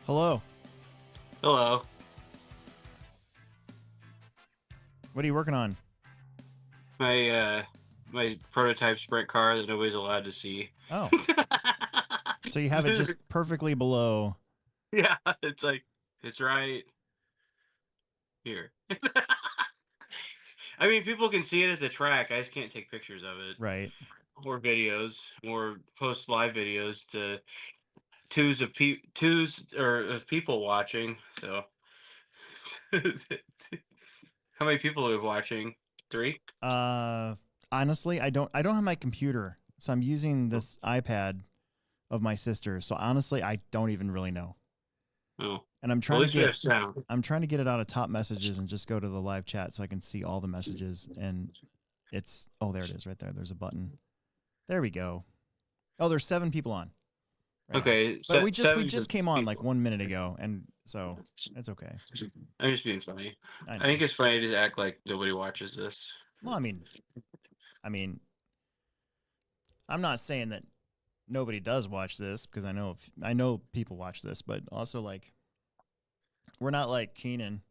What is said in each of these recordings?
Hello. Hello. What are you working on? My prototype sprint car that nobody's allowed to see. Oh. So you have it just perfectly below. Yeah, it's right here. I mean, people can see it at the track. I just can't take pictures of it. Right. Or videos, or post live videos to twos of people watching. So, how many people are watching? 3? Honestly, I don't have my computer, so I'm using this iPad of my sister. So honestly, I don't even really know. Oh. And I'm Well, trying at least we have sound. I'm trying to get it out of top messages and just go to the live chat so I can see all the messages. And it's there it is right there. There's a button. There we go. Oh, there's 7 people on. Right Okay, now. But we just came on like 1 minute ago, and so it's okay. I'm just being funny. I think it's funny to act like nobody watches this. Well, I mean, I'm not saying that nobody does watch this, because I know people watch this, but also, like, we're not like Keenan.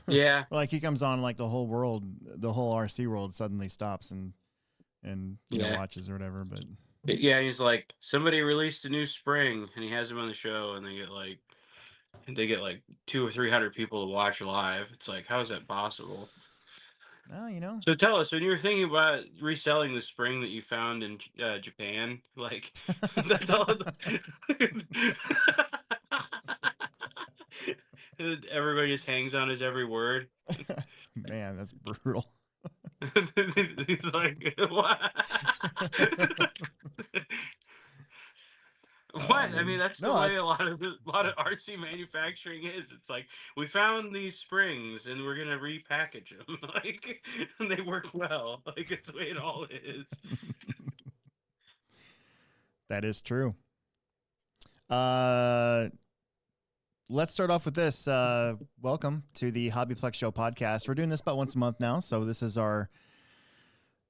Yeah. Like, he comes on, like, the whole RC world suddenly stops and you know, watches or whatever. But yeah, he's like, somebody released a new spring, and he has him on the show, and they get like 200 or 300 people to watch live. It's like, how is that possible? Well, you know. So tell us, when you were thinking about reselling the spring that you found in Japan, like, that's all. Everybody just hangs on his every word. Man, that's brutal. He's like, what? What? I mean, that's the way a lot of RC manufacturing is. It's like, we found these springs and we're gonna repackage them, like, and they work well. Like, it's the way it all is. That is true. Let's start off with this. Welcome to the Hobbyplex Show podcast. We're doing this about once a month now, so this is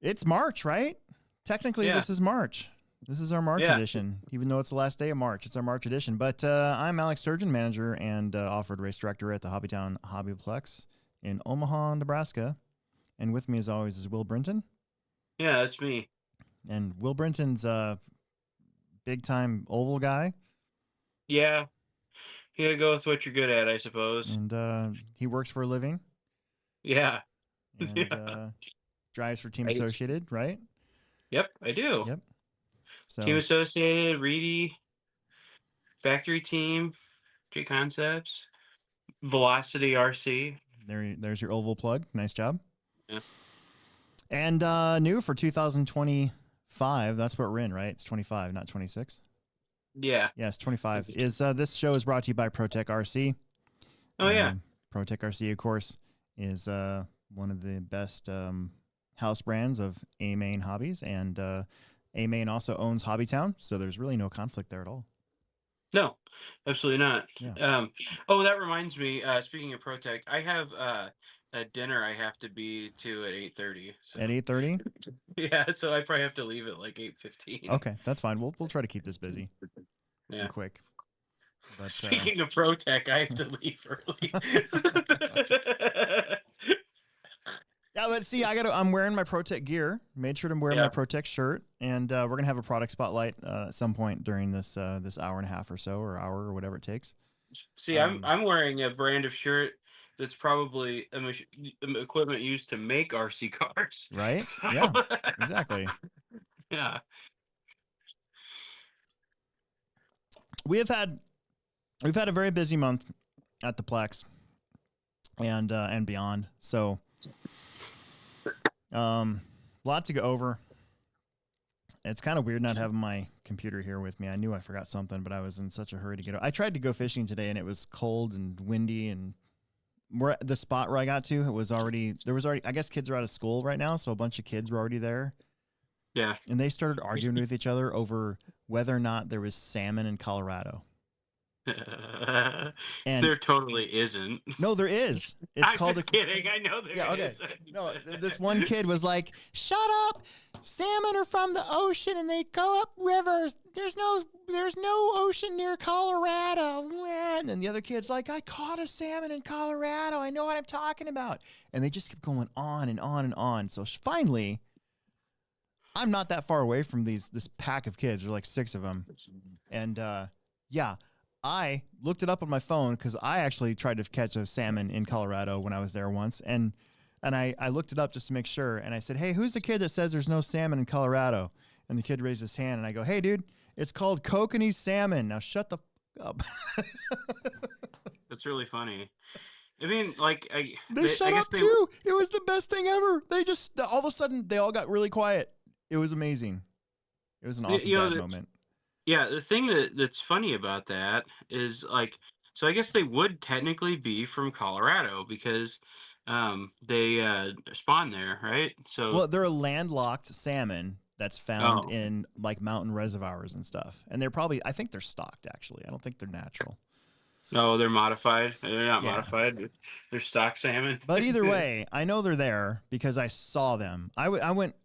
it's March, right? Technically, This is March. This is our March edition, even though it's the last day of March. It's our March edition. But I'm Alex Sturgeon, manager and off-road race director at the Hobbytown Hobbyplex in Omaha, Nebraska. And with me, as always, is Will Brinton. Yeah, that's me. And Will Brinton's a big-time oval guy. Yeah. You gotta go with what you're good at, I suppose. And he works for a living. Yeah. And drives for Team Associated, right? Yep, I do. Yep. So, Team Associated, Reedy, Factory Team, J Concepts, Velocity RC. There's your oval plug. Nice job. Yeah. And new for 2025. That's what we're in, right? It's 25, not 26. Yeah. Yes, 25. Is this show is brought to you by ProTech RC. Oh, yeah. ProTech RC, of course, is one of the best house brands of A-Main Hobbies, and A-Main also owns Hobbytown, so there's really no conflict there at all. No, absolutely not. Yeah. That reminds me, speaking of ProTech, I have a dinner I have to be to at 8:30. So. At 8:30? Yeah, so I probably have to leave at like 8:15. Okay, that's fine. We'll try to keep this busy. Yeah. And quick. But, speaking of ProTech, I have to leave early. Yeah, but see, I'm wearing my ProTech gear. Made sure to wear my ProTech shirt, and we're gonna have a product spotlight at some point during this hour and a half or so, or hour or whatever it takes. See, I'm wearing a brand of shirt that's probably equipment used to make RC cars. Right? Yeah, exactly. Yeah. We've had a very busy month at the Plex and beyond. So, lot to go over. It's kind of weird not having my computer here with me. I knew I forgot something, but I was in such a hurry to get it. I tried to go fishing today, and it was cold and windy, and where the spot where I got to, there was already, I guess kids are out of school right now, so a bunch of kids were already there. Yeah. And they started arguing with each other over whether or not there was salmon in Colorado. And there totally isn't. No, there is. It's I'm called just kidding. I know there is. No, this one kid was like, "Shut up! Salmon are from the ocean and they go up rivers. There's no ocean near Colorado." And then the other kid's like, "I caught a salmon in Colorado. I know what I'm talking about." And they just kept going on and on and on. So finally, I'm not that far away from this pack of kids. There's like 6 of them, and yeah. I looked it up on my phone because I actually tried to catch a salmon in Colorado when I was there once. And I looked it up just to make sure. And I said, "Hey, who's the kid that says there's no salmon in Colorado?" And the kid raised his hand and I go, "Hey, dude, it's called kokanee salmon. Now shut the up." That's really funny. I mean, like, they shut up too. It was the best thing ever. They just, all of a sudden, they all got really quiet. It was amazing. It was an awesome dad moment. Yeah, the thing that's funny about that is, like, so I guess they would technically be from Colorado because they spawn there, right? So well, they're a landlocked salmon that's found in like mountain reservoirs and stuff. And they're probably, I think they're stocked actually. I don't think they're natural. No, they're modified. They're not modified. They're stock salmon. But either way, I know they're there because I saw them. I went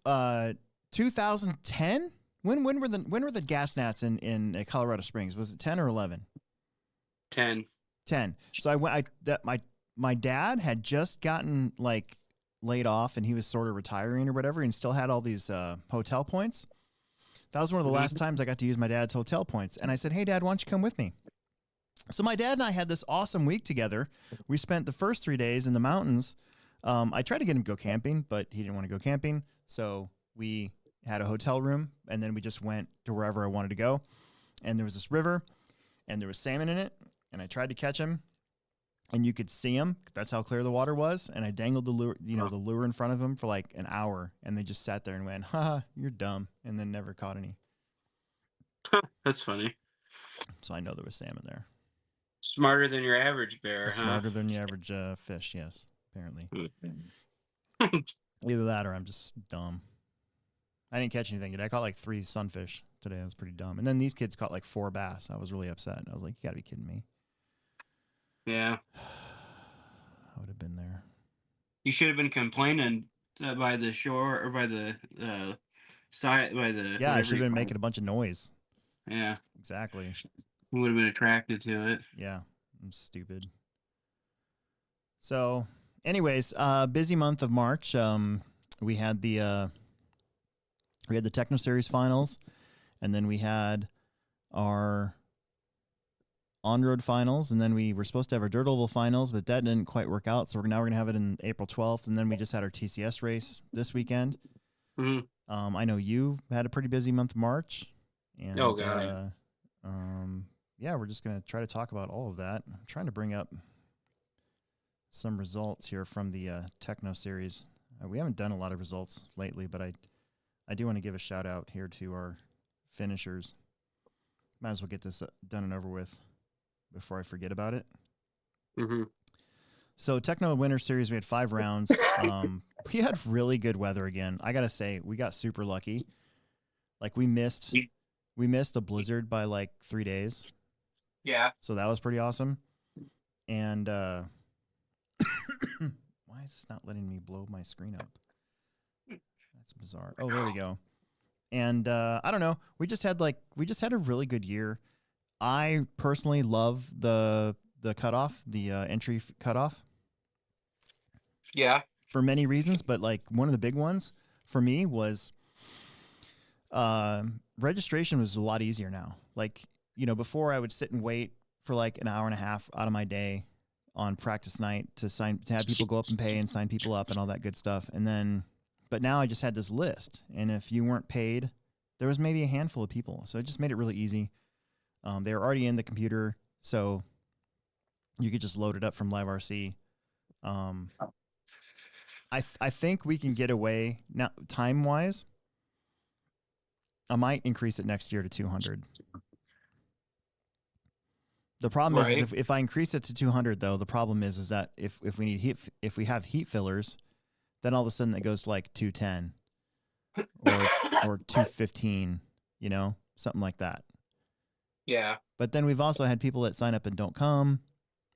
2010. When were the gas gnats in Colorado Springs? Was it 10 or 11? 10. 10. So my dad had just gotten like laid off and he was sort of retiring or whatever and still had all these hotel points. That was one of the last times I got to use my dad's hotel points. And I said, "Hey, Dad, why don't you come with me?" So my dad and I had this awesome week together. We spent the first 3 days in the mountains. I tried to get him to go camping, but he didn't want to go camping. So we had a hotel room, and then we just went to wherever I wanted to go. And there was this river, and there was salmon in it, and I tried to catch him, and you could see him. That's how clear the water was. And I dangled the lure, the lure in front of him for like an hour, and they just sat there and went, "Ha, you're dumb," and then never caught any. That's funny. So I know there was salmon there. Smarter than your average bear, Smarter than the average fish, yes, apparently. Either that or I'm just dumb. I didn't catch anything. I caught like 3 sunfish today. I was pretty dumb. And then these kids caught like 4 bass. I was really upset. I was like, "You gotta be kidding me." Yeah. I would have been there. You should have been complaining by the shore or by the side, by the... Yeah, I should have been making a bunch of noise. Yeah. Exactly. You would have been attracted to it. Yeah, I'm stupid. So, anyways, busy month of March. We had the Techno Series finals, and then we had our on-road finals, and then we were supposed to have our Dirt Oval finals, but that didn't quite work out. So now we're gonna have it in April 12th, and then we just had our TCS race this weekend. Mm-hmm. I know you had a pretty busy month of March. And, oh God. Yeah, we're just gonna try to talk about all of that. I'm trying to bring up some results here from the Techno Series. We haven't done a lot of results lately, but I do want to give a shout out here to our finishers. Might as well get this done and over with before I forget about it. Mm-hmm. So Techno Winter Series, we had 5 rounds. We had really good weather again. I gotta say, we got super lucky. Like we missed a blizzard by like 3 days. Yeah. So that was pretty awesome. And why is this not letting me blow my screen up? That's bizarre. Oh, there we go. And I don't know. We just had a really good year. I personally love the cutoff, the entry cutoff. Yeah. For many reasons, but like one of the big ones for me was registration was a lot easier now. Like, before I would sit and wait for like an hour and a half out of my day on practice night to have people go up and pay and sign people up and all that good stuff. But now I just had this list, and if you weren't paid, there was maybe a handful of people. So it just made it really easy. They were already in the computer, so you could just load it up from LiveRC. I think we can get away now time-wise. I might increase it next year to 200. The problem is if I increase it to 200, though, the problem is that if we need if we have heat fillers, then all of a sudden it goes to like 210 or 215, you know, something like that. Yeah. But then we've also had people that sign up and don't come,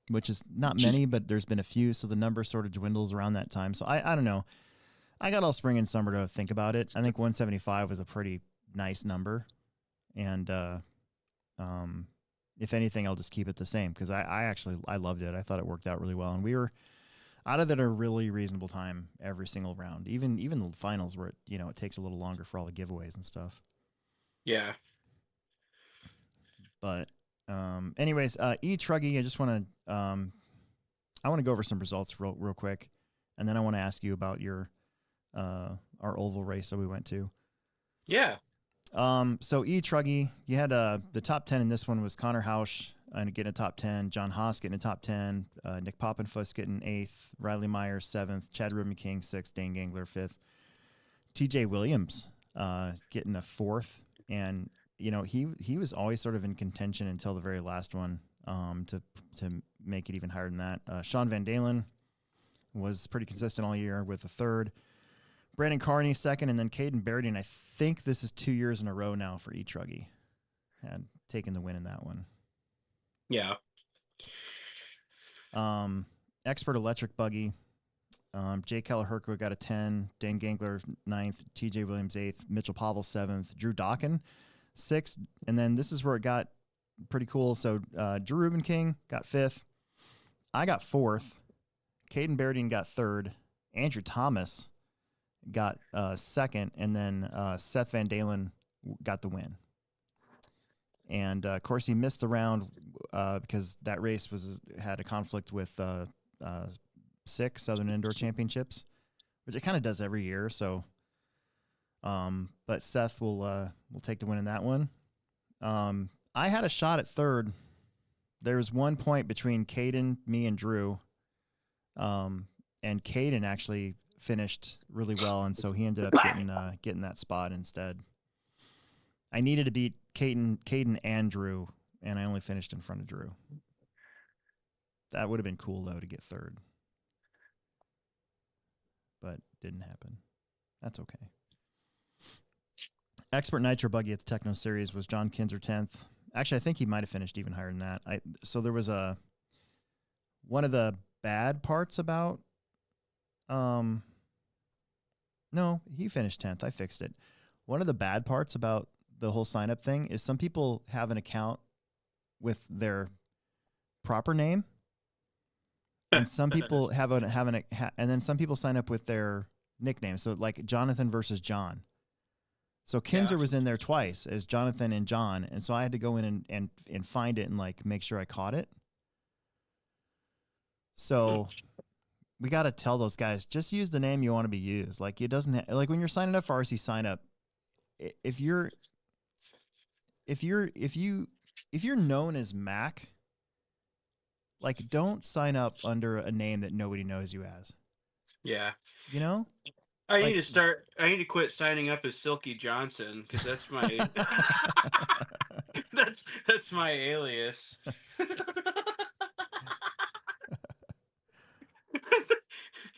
which is not many, but there's been a few. So the number sort of dwindles around that time. So I don't know. I got all spring and summer to think about it. I think 175 was a pretty nice number. And if anything, I'll just keep it the same because I loved it. I thought it worked out really well. And we were out of it at a really reasonable time every single round, even the finals where it takes a little longer for all the giveaways and stuff. Yeah. But anyways, Truggy, I just want to I want to go over some results real quick, and then I want to ask you about your our oval race that we went to. Yeah. So Truggy, you had the top 10 in this one was Connor Hausch getting a top 10, John Haas getting a top 10, Nick Poppenfuss getting 8th, Riley Myers 7th, Chad Rubin King 6th, Dane Gangler 5th, TJ Williams getting a 4th, and he was always sort of in contention until the very last one to make it even higher than that. Sean Van Dalen was pretty consistent all year with a 3rd. Brandon Carney 2nd, and then Caden Berry, I think this is 2 years in a row now for Truggy, and taking the win in that one. Yeah. Expert Electric Buggy, Jay Keller-Herco got a 10, Dane Gangler 9th, TJ Williams 8th, Mitchell Pavel 7th, Drew Dawkin 6th, and then this is where it got pretty cool. So Drew Rubin King got 5th, I got 4th, Caden Berry got 3rd, Andrew Thomas got 2nd, and then Seth Van Dalen got the win. And of course, he missed the round because that race had a conflict with SICK Southern Indoor Championships, which it kind of does every year. So, but Seth will take the win in that one. I had a shot at 3rd. There was 1 point between Caden, me, and Drew, and Caden actually finished really well, and so he ended up getting that spot instead. I needed to beat Caden and Drew, and I only finished in front of Drew. That would have been cool though to get 3rd, but didn't happen. That's okay. Expert Nitro Buggy at the Techno Series was John Kinzer 10th. Actually, I think he might have finished even higher than that. So there was one of the bad parts about no, he finished 10th. I fixed it. One of the bad parts about the whole sign up thing is some people have an account with their proper name, and some people and then some people sign up with their nickname. So like Jonathan versus John. So Kinzer was in there twice as Jonathan and John, and so I had to go in and find it and like make sure I caught it. So we got to tell those guys, just use the name you want to be used. Like it doesn't like when you're signing up for RC sign up, if you're known as Mac, like don't sign up under a name that nobody knows you as. Yeah. You know? I need to quit signing up as Silky Johnson because that's my that's my alias.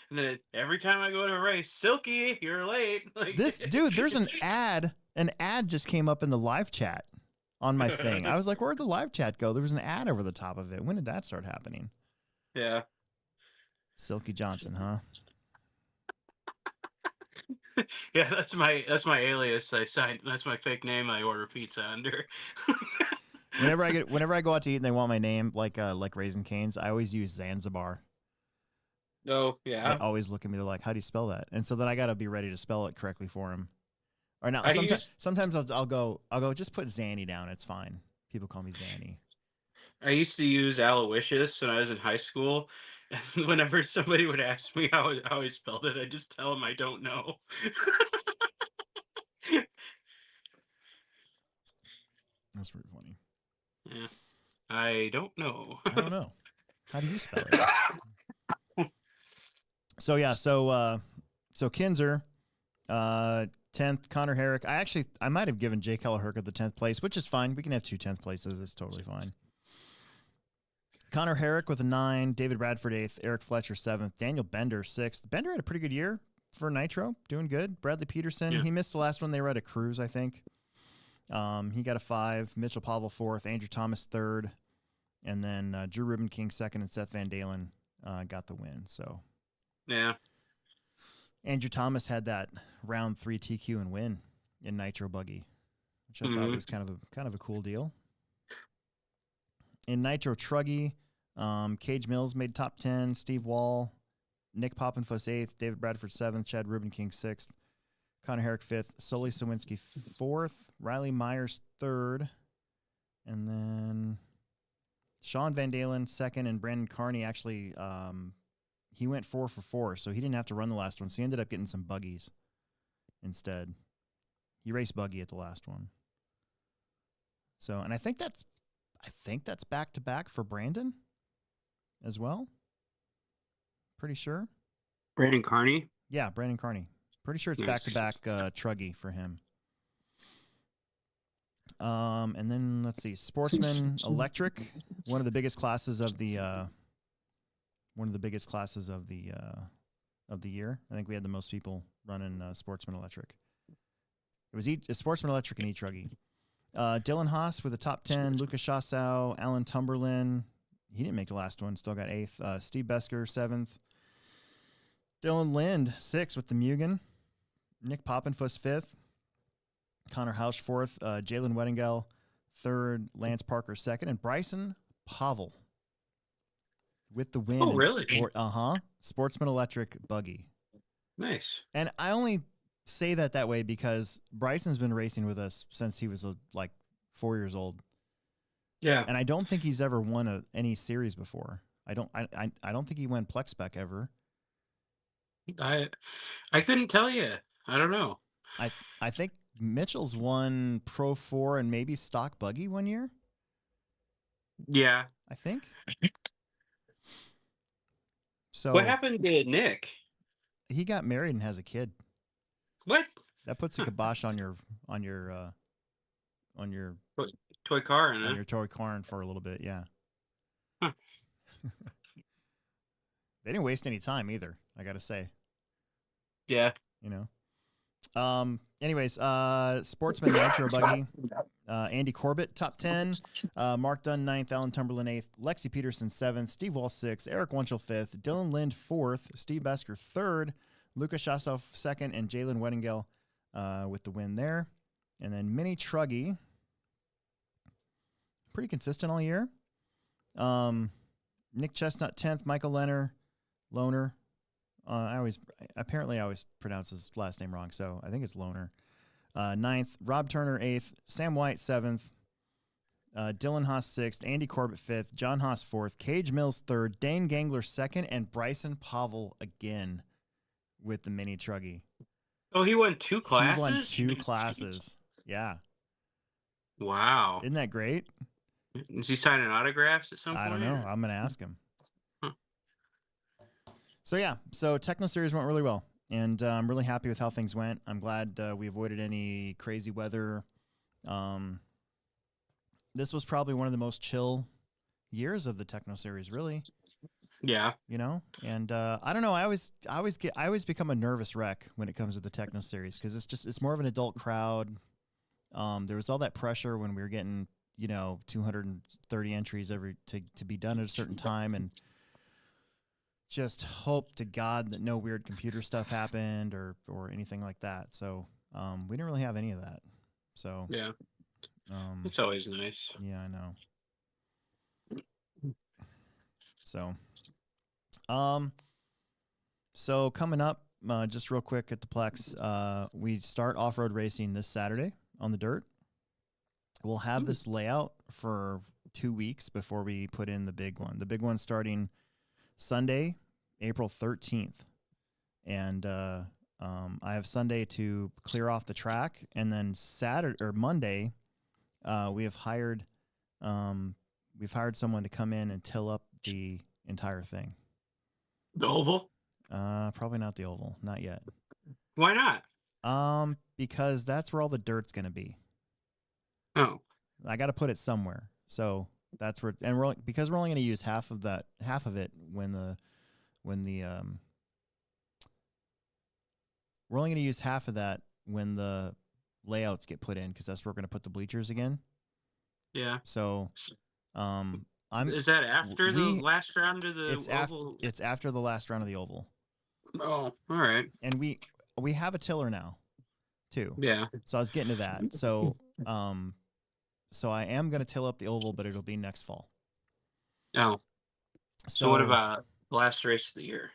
And then every time I go to a race, Silky, you're late. Like, there's an ad. An ad just came up in the live chat on my thing. I was like, where'd the live chat go? There was an ad over the top of it. When did that start happening? Yeah. Silky Johnson, huh? Yeah, that's my alias. I signed. That's my fake name. I order pizza under. whenever I go out to eat and they want my name, like Raising Cane's, I always use Zanzibar. Oh yeah. They always look at me. They're like, "How do you spell that?" And so then I got to be ready to spell it correctly for them. Or now, sometimes I'll go. Just put Zanny down. It's fine. People call me Zanny. I used to use Aloysius when I was in high school. And whenever somebody would ask me how I spelled it, I just tell them I don't know. That's pretty funny. Yeah. I don't know. I don't know. How do you spell it? So yeah, so Kinzer, 10th, Connor Herrick. I might have given Jay Keller-Herco the 10th place, which is fine. We can have 2 10th places. It's totally fine. Connor Herrick with a 9, David Bradford 8th, Eric Fletcher 7th, Daniel Bender 6th. Bender had a pretty good year for Nitro, doing good. Bradley Peterson, he missed the last one. They were at a cruise, I think. He got a 5. Mitchell Pavel 4th, Andrew Thomas 3rd, and then Drew Ruben King 2nd, and Seth Van Dalen got the win. So yeah, Andrew Thomas had that round 3 TQ and win in Nitro Buggy, which I thought was kind of a cool deal. In Nitro Truggy, Cage Mills made top 10. Steve Wall, Nick Poppenfuss 8th, David Bradford 7th, Chad Ruben King 6th, Connor Herrick 5th, Sully Sawinski 4th, Riley Myers 3rd, and then Sean Van Dalen 2nd, and Brandon Carney actually he went 4 for 4, so he didn't have to run the last one. So he ended up getting some buggies instead. He raced buggy at the last one. So, and I think that's back to back for Brandon as well. Pretty sure. Brandon Carney? Yeah, Brandon Carney. Pretty sure it's back to back Truggy for him. And then let's see, Sportsman Electric, one of the biggest classes of the year. I think we had the most people running Sportsman Electric. It was Sportsman Electric and E-Truggy. Dylan Haas with a top 10, Lucas Chassow, Alan Tumberlin. He didn't make the last one, still got 8th. Steve Besker, 7th. Dylan Lind, 6th with the Mugen. Nick Poppenfuss, 5th. Connor Hausch, 4th. Jalen Weddingell, 3rd. Lance Parker, 2nd. And Bryson Pavel with the win. Oh, really? Sportsman Electric Buggy. Nice. And I only say that way because Bryson's been racing with us since he was like 4 years old. Yeah. And I don't think he's ever won any series before. I don't think he won Plex Spec ever. I couldn't tell you. I don't know. I think Mitchell's won Pro 4 and maybe Stock Buggy one year. Yeah. I think. So what happened to Nick? He got married and has a kid. What? That puts a kibosh on your toy car, on your toy car for a little bit, yeah. Huh. They didn't waste any time either, I gotta say. Yeah. You know. Anyways, Sportsman Nitro Buggy. Andy Corbett, top 10. Mark Dunn, 9th. Alan Tumberlin, 8th. Lexi Peterson, 7th. Steve Wall, 6th. Eric Winchell, 5th. Dylan Lind, 4th. Steve Besker, 3rd. Lucas Chassow, 2nd. And Jalen Weddingell with the win there. And then Mini Truggy. Pretty consistent all year. Nick Chestnut, 10th. Michael Loner. I always pronounce his last name wrong, so I think it's Loner. 9th, Rob Turner 8th, Sam White 7th, Dylan Haas 6th, Andy Corbett 5th, John Haas 4th, Cage Mills 3rd, Dane Gangler 2nd, and Bryson Pavel again with the Mini Truggy. Oh, he won 2 classes? He won 2 classes. Yeah. Wow. Isn't that great? Is he signing autographs at some point? I don't know. I'm going to ask him. So, yeah. So, Techno Series went really well. And I'm really happy with how things went. I'm glad we avoided any crazy weather. This was probably one of the most chill years of the Techno Series, really. Yeah. You know? And I don't know. I always become a nervous wreck when it comes to the Techno Series because it's more of an adult crowd. There was all that pressure when we were getting, 230 entries to be done at a certain time, and just hope to God that no weird computer stuff happened or anything like that. So we didn't really have any of that. So yeah, it's always nice. Yeah, I know. So coming up, just real quick at the Plex, we start off-road racing this Saturday on the dirt. We'll have this layout for 2 weeks before we put in the big one. The big one starting Sunday, April 13th. And I have Sunday to clear off the track. And then Monday, we've hired someone to come in and till up the entire thing. The oval? Probably not the oval. Not yet. Why not? Because that's where all the dirt's going to be. Oh. I got to put it somewhere. So That's where, and because we're only going to use half of it when the we're only going to use half of that when the layouts get put in, because that's where we're going to put the bleachers again. Yeah. So, Is that after the last round of the oval? It's after the last round of the oval. Oh, all right. And we have a tiller now, too. Yeah. So I was getting to that. So, so I am going to till up the oval, but it'll be next fall. Oh. So what about last race of the year?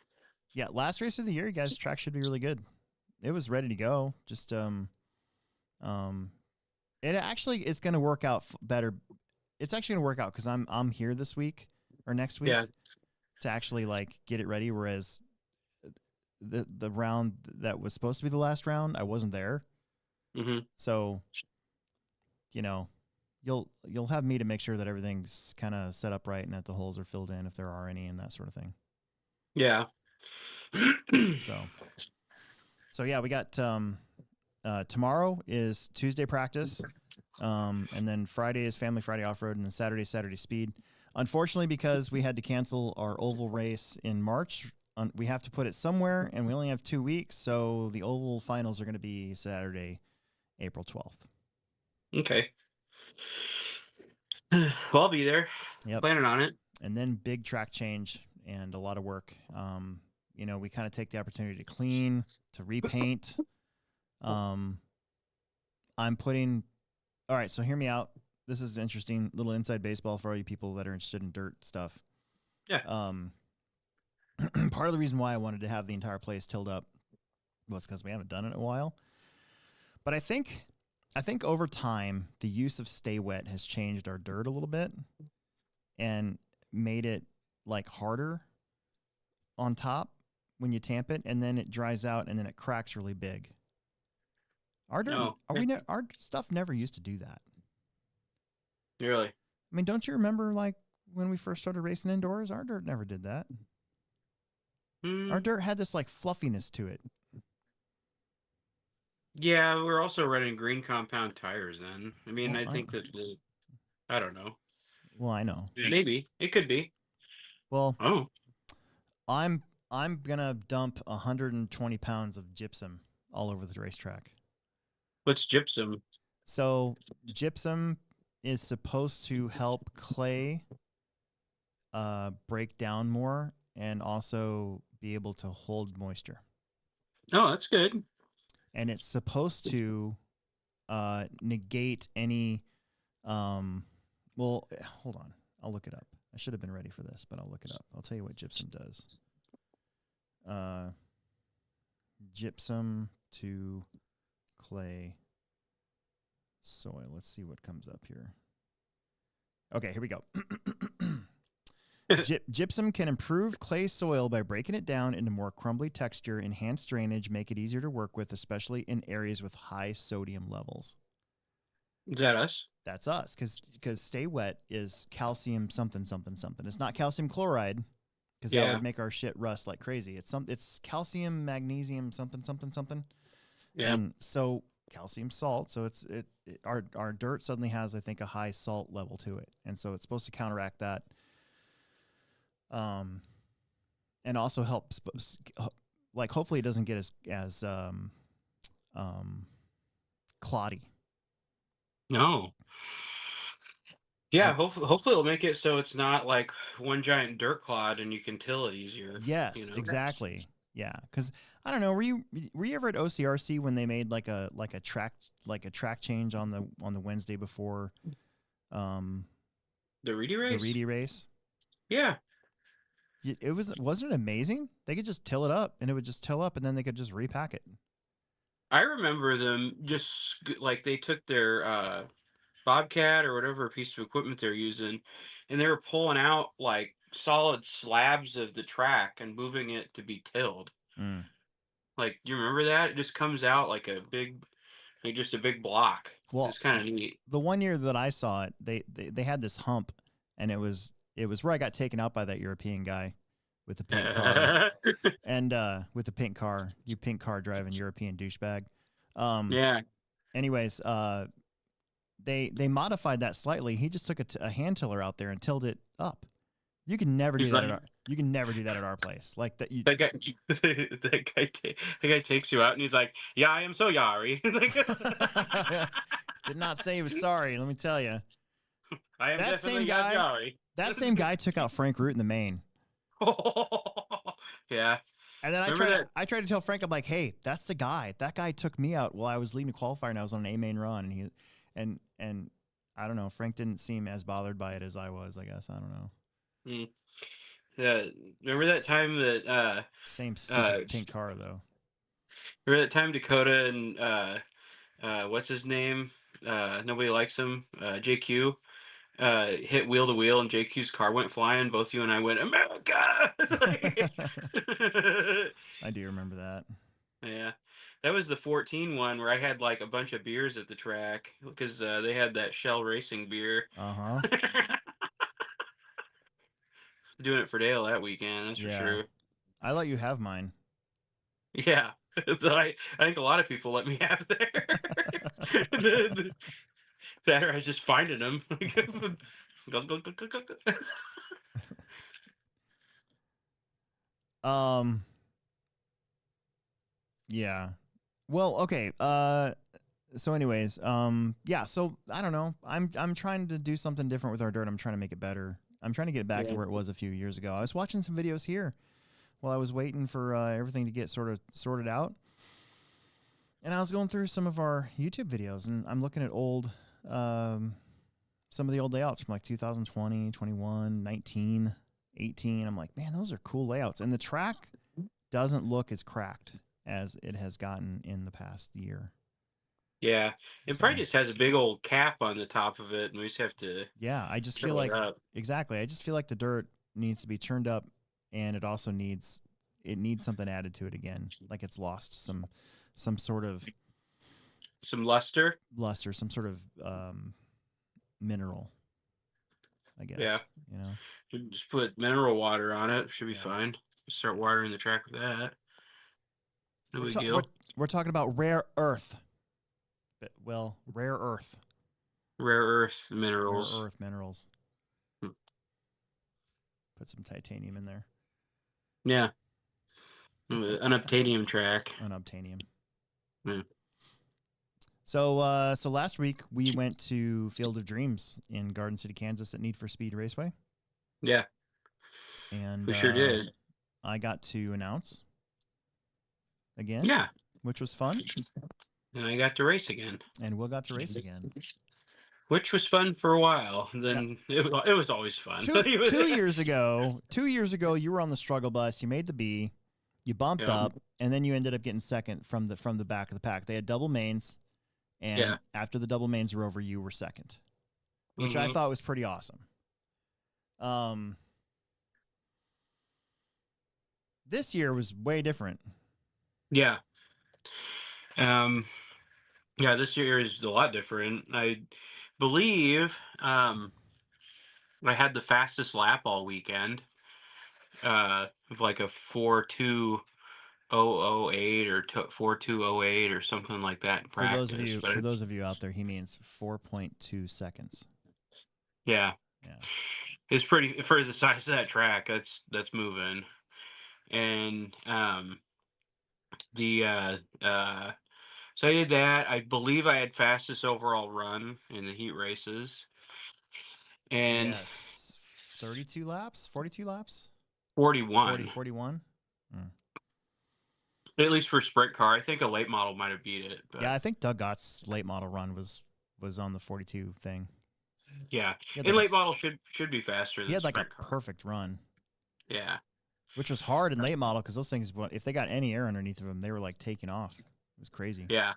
Yeah, last race of the year, you guys' track should be really good. It was ready to go. Just it actually is going to work out better. It's actually going to work out because I'm here this week or next week to actually like get it ready. Whereas the round that was supposed to be the last round, I wasn't there. Mm-hmm. So, you know, you'll have me to make sure that everything's kind of set up right and that the holes are filled in if there are any and that sort of thing. Yeah. So yeah, we got tomorrow is Tuesday practice, and then Friday is Family Friday Off-Road, and then Saturday Speed. Unfortunately, because we had to cancel our oval race in March, we have to put it somewhere, and we only have 2 weeks, so the oval finals are going to be Saturday, April 12th. Okay. Well, I'll be there. Yep. Planning on it. And then big track change and a lot of work. You know, we kind of take the opportunity to clean, to repaint. I'm putting. All right, so hear me out. This is interesting little inside baseball for all you people that are interested in dirt stuff. Yeah. Part of the reason why I wanted to have the entire place tilled up was because we haven't done it in a while. But I think over time the use of Stay Wet has changed our dirt a little bit and made it like harder on top when you tamp it, and then it dries out and then it cracks really big. Our dirt, our stuff never used to do that. Really? I mean, don't you remember like when we first started racing indoors? Our dirt never did that. Our dirt had this like fluffiness to it. Yeah, we're also running green compound tires then. I mean, I think that I don't know. Well, I know. Maybe. It could be. Well, I'm going to dump 120 pounds of gypsum all over the racetrack. What's gypsum? So gypsum is supposed to help clay break down more and also be able to hold moisture. Oh, that's good. And it's supposed to negate any well, hold on. I'll look it up. I should have been ready for this, but I'll look it up. I'll tell you what gypsum does. Gypsum to clay soil. Let's see what comes up here. Okay, here we go. Gypsum can improve clay soil by breaking it down into more crumbly texture, enhance drainage, make it easier to work with, especially in areas with high sodium levels. Is that us? That's us, because Stay Wet is calcium something something something. It's not calcium chloride, because that would make our shit rust like crazy. It's calcium, magnesium, something something something. Yeah. And so calcium salt. So our dirt suddenly has, I think, a high salt level to it, and so it's supposed to counteract that. And also helps, like, hopefully it doesn't get as cloddy. No. Yeah, hopefully it'll make it so it's not like one giant dirt clod and you can till it easier. Yes, exactly. Yeah, because I don't know. Were you ever at OCRC when they made like a track change on the Wednesday before the Reedy race? The Reedy race. Yeah. Wasn't it amazing? They could just till it up and it would just till up and then they could just repack it. I remember them just like they took their Bobcat or whatever piece of equipment they're using, and they were pulling out like solid slabs of the track and moving it to be tilled. Like, you remember that? It just comes out like a big block. Well, it's kind of neat. The one year that I saw it, they had this hump, and it was where I got taken out by that European guy with the pink car. And with the pink car, you pink car driving European douchebag. Yeah. Anyways, they modified that slightly. He just took a hand tiller out there and tilled it up. You can never do that at our. You can never do that at our place. Like that. That guy, that guy takes you out and he's like, "Yeah, I am so sorry." Did not say he was sorry. Let me tell you. I am that definitely same guy. sorry. That same guy took out Frank Root in the main. Yeah. And then I tried to tell Frank, I'm like, hey, that's the guy. That guy took me out while I was leading a qualifier and I was on an A main run. And and I don't know. Frank didn't seem as bothered by it as I was. I guess I don't know. Remember that time that same stupid pink car though. Remember that time Dakota and what's his name? Nobody likes him. JQ hit wheel to wheel and JQ's car went flying. Both you and I went, America. I do remember that. Yeah. That was the 14 one where I had like a bunch of beers at the track because they had that Shell Racing beer. Doing it for Dale that weekend, that's for sure. I let you have mine. Yeah. I think a lot of people let me have theirs. That or I was just finding them. Yeah. Well, okay. So anyways, yeah, so I don't know. I'm trying to do something different with our dirt. I'm trying to make it better. I'm trying to get it back to where it was a few years ago. I was watching some videos here while I was waiting for everything to get sort of sorted out. And I was going through some of our YouTube videos and I'm looking at old some of the old layouts from like 2020, 21, 19, 18. I'm like, man, those are cool layouts. And the track doesn't look as cracked as it has gotten in the past year. Yeah, it probably just has a big old cap on the top of it, and we just have to. Yeah, I just feel like exactly. I just feel like the dirt needs to be churned up, and it also needs something added to it again. Like it's lost some sort of luster, some sort of mineral. I guess. Yeah, you know, just put mineral water on it. Should be fine. Start watering the track with that. No big deal. We're talking about rare earth. Well, rare earth minerals. Rare earth minerals. Put some titanium in there. Yeah. Unobtainium track. Unobtainium. Yeah. So last week we went to Field of Dreams in Garden City, Kansas at Need for Speed Raceway. Yeah. And we sure did. I got to announce again. Yeah. Which was fun. And I got to race again. And Will got to race again. Which was fun for a while. Then it was always fun. 2 years ago, you were on the struggle bus. You made the B. You bumped up, and then you ended up getting second from the back of the pack. They had double mains, and after the double mains were over, you were second, which I thought was pretty awesome. This year was way different. Yeah. Yeah, this year is a lot different. I believe I had the fastest lap all weekend of like a 4.2008 or 4.208 or something like that in practice. For those of you out there, he means 4.2 seconds. Yeah. It's pretty for the size of that track. That's moving. And so I did that. I believe I had fastest overall run in the heat races. And 32 laps? 42 laps? 41. 41? At least for sprint car. I think a late model might have beat it. But... Yeah, I think Doug Gott's late model run was on the 42 thing. Yeah. And late model should be faster than he had like a car. perfect run. Yeah. Which was hard in late model because those things, if they got any air underneath of them, they were like taking off. It was crazy. Yeah.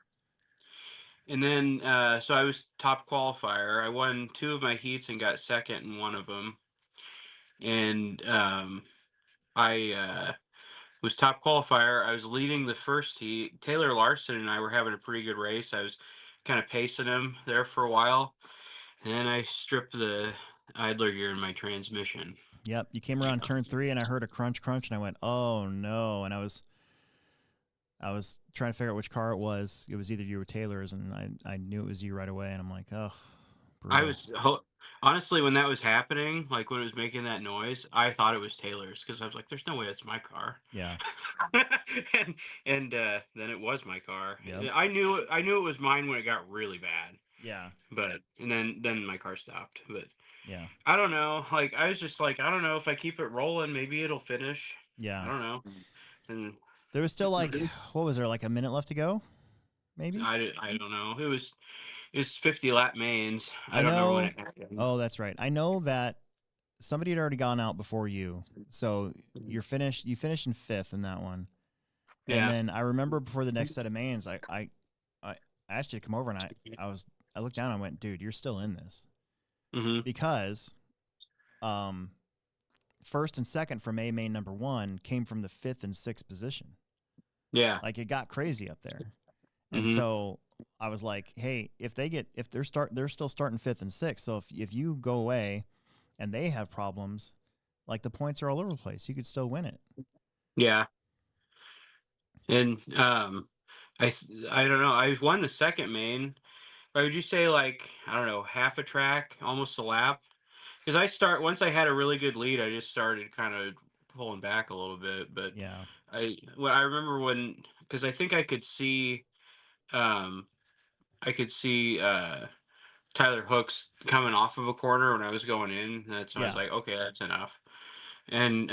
And then, so I was top qualifier. I won 2 of my heats and got second in one of them. And I was top qualifier. I was leading the first heat. Taylor Larson and I were having a pretty good race. I was kind of pacing him there for a while. And then I stripped the idler gear in my transmission. Yep. You came around turn 3 and I heard a crunch, and I went, oh no. And I was trying to figure out which car it was. It was either you or Taylor's, and I knew it was you right away. And I'm like, oh, Brutal. Honestly, when that was happening, like when it was making that noise, I thought it was Taylor's because I was like, "There's no way it's my car." Yeah. and then it was my car. Yep. I knew it was mine when it got really bad. Yeah. But and then my car stopped. But Yeah. I don't know. Like I was just like, I don't know if I keep it rolling, maybe it'll finish. Yeah. I don't know. And there was still like, what was there, like a minute left to go? Maybe? I don't know. It was 50 lap mains. I I don't remember when know. it happened. Oh, that's right. I know that somebody had already gone out before you. So you finished in fifth in that one. And Yeah. then I remember before the next set of mains, I asked you to come over, and I looked down and I went, dude, you're still in this. Mm-hmm. Because first and second from main number 1 came from the 5th and 6th position. Yeah. Like it got crazy up there. And Mm-hmm. so I was like, hey, if they're still starting 5th and 6th. So if you go away and they have problems, like the points are all over the place. You could still win it. Yeah. And I don't know. I won the second main. But would you say like, I don't know, half a track, almost a lap? Because once I had a really good lead, I just started kind of pulling back a little bit. But Yeah. I remember because I think I could see um Tyler Hooks coming off of a corner when I was going in. That's when I was like, okay, that's enough. And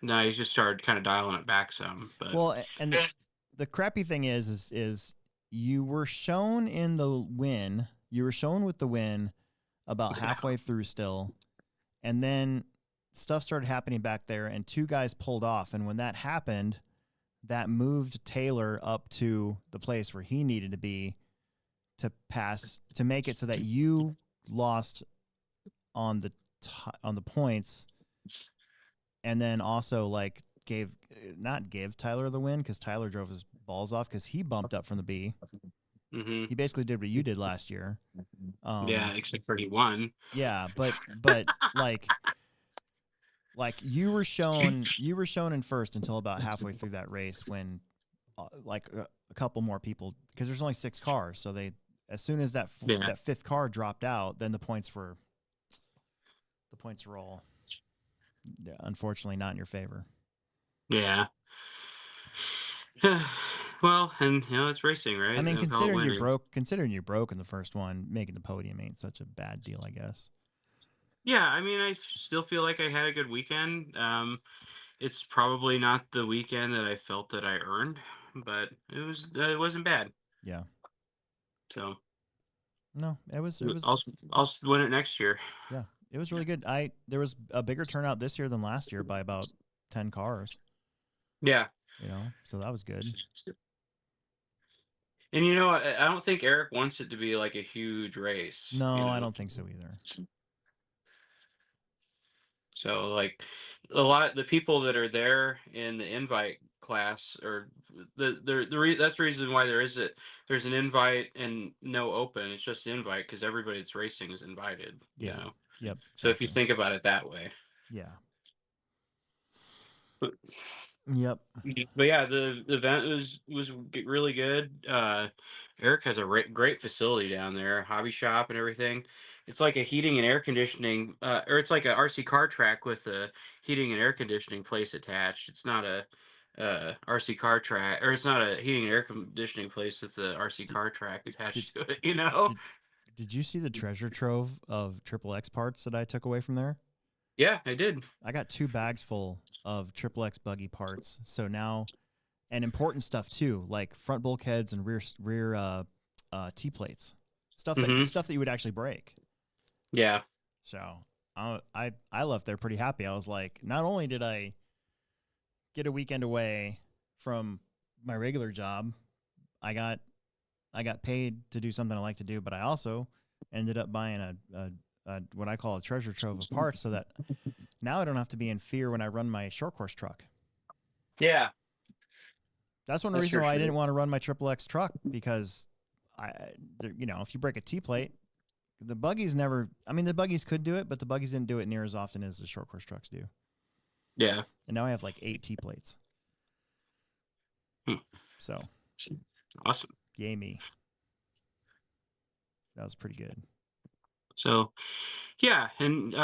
now he just started kind of dialing it back some. But well, and the crappy thing is you were shown in the win. You were shown with the win about halfway through still, and then stuff started happening back there, and 2 guys pulled off. And when that happened, that moved Taylor up to the place where he needed to be to pass, to make it so that you lost on the points, and then also like not give Tyler the win, because Tyler drove his balls off because he bumped up from the B. mm-hmm. He basically did what you did last year. Yeah, except for he won. Yeah, but like you were shown in first until about halfway through that race, when a couple more people, because there's only 6 cars, so they, as soon as that 5th car dropped out, then the points were all unfortunately not in your favor. Yeah. Well, and it's racing, right? I mean, considering you broke in the first one, making the podium ain't such a bad deal, I guess. Yeah, I mean, I still feel like I had a good weekend. It's probably not the weekend that I felt that I earned, but it wasn't bad. Yeah. So no, it was. I'll win it next year. Yeah, it was really good. There was a bigger turnout this year than last year by about 10 cars. Yeah. So that was good. And I don't think Eric wants it to be like a huge race. No, I don't think so either. So like a lot of the people that are there in the invite class, or that's the reason why there's an invite and no open. It's just invite because everybody that's racing is invited. Yeah. Yep. Exactly. So if you think about it that way. Yeah. But, yep. But yeah, the event was really good. Eric has a great facility down there, hobby shop and everything. It's like a heating and air conditioning, or it's like a RC car track with a heating and air conditioning place attached. It's not a RC car track, or it's not a heating and air conditioning place with the RC car track attached to it. Did you see the treasure trove of XXX parts that I took away from there? Yeah, I did. I got 2 bags full of XXX buggy parts. So now, and important stuff too, like front bulkheads and rear T plates, stuff that you would actually break. Yeah. So I left there pretty happy. I was like, not only did I get a weekend away from my regular job, I got paid to do something I like to do, but I also ended up buying a what I call a treasure trove of parts, so that now I don't have to be in fear when I run my short course truck. Yeah. That's one reason why I didn't want to run my XXX truck, because if you break a T plate, the buggies the buggies could do it, but the buggies didn't do it near as often as the short course trucks do. Yeah. And now I have like 8 T plates. So awesome. Yay me. That was pretty good. So yeah, and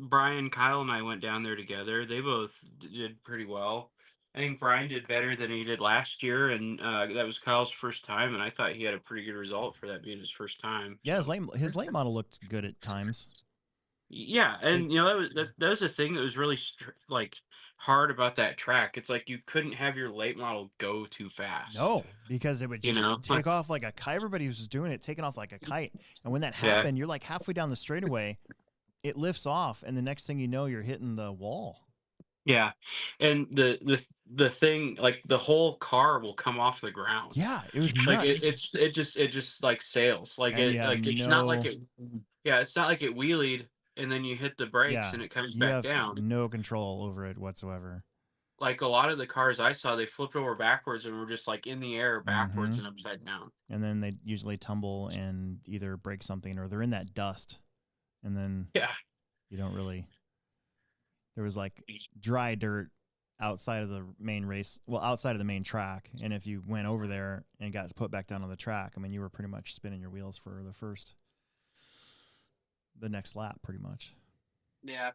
Brian, Kyle, and I went down there together. They both did pretty well. I think Brian did better than he did last year, and that was Kyle's first time, and I thought he had a pretty good result for that being his first time. Yeah, So. his late model looked good at times. Yeah, and that was the thing that was really like hard about that track. It's like you couldn't have your late model go too fast. No, because it would just take off like a kite. Everybody was just doing it, taking off like a kite. And when that happened, you're like halfway down the straightaway, it lifts off, and the next thing you know, you're hitting the wall. Yeah, and the thing, like the whole car will come off the ground. Yeah, it was nuts. Like it just like sails. Like it's not like it. Yeah, it's not like it wheelied and then you hit the brakes and it comes back down. No control over it whatsoever. Like a lot of the cars I saw, they flipped over backwards and were just like in the air backwards and upside down. And then they usually tumble and either break something or they're in that dust. And then you don't really. There was like dry dirt outside of the main race, outside of the main track. And if you went over there and got put back down on the track, I mean, you were pretty much spinning your wheels for the next lap, pretty much. Yeah.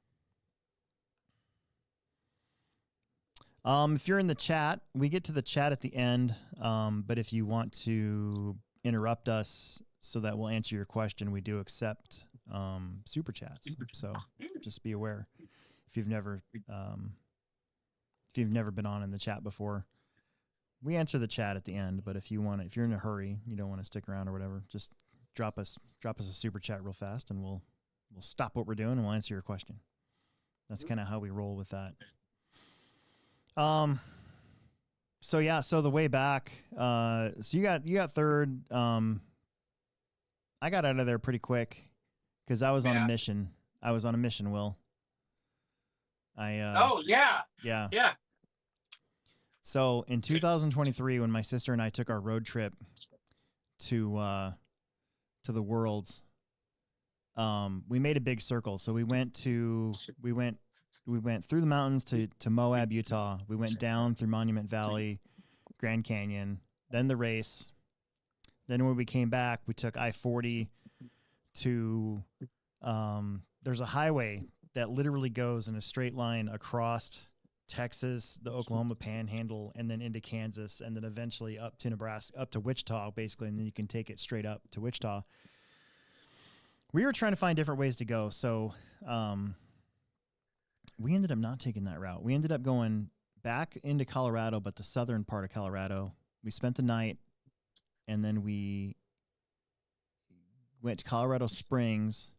If you're in the chat, we get to the chat at the end. But if you want to interrupt us so that we'll answer your question, we do accept super chats. So just be aware. If you've never been on in the chat before, we answer the chat at the end. But if you're in a hurry, you don't want to stick around or whatever, just drop us a super chat real fast, and we'll stop what we're doing and we'll answer your question. That's kind of how we roll with that. So the way back, so you got third. I got out of there pretty quick because I was on a mission. Will. Yeah. So in 2023, when my sister and I took our road trip to the Worlds, we made a big circle. So we went through the mountains to Moab, Utah. We went down through Monument Valley, Grand Canyon, then the race. Then when we came back, we took I-40 to there's a highway that literally goes in a straight line across Texas, the Oklahoma Panhandle, and then into Kansas, and then eventually up to Nebraska, up to Wichita, basically, and then you can take it straight up to Wichita. We were trying to find different ways to go, so we ended up not taking that route. We ended up going back into Colorado, but the southern part of Colorado. We spent the night, and then we went to Colorado Springs,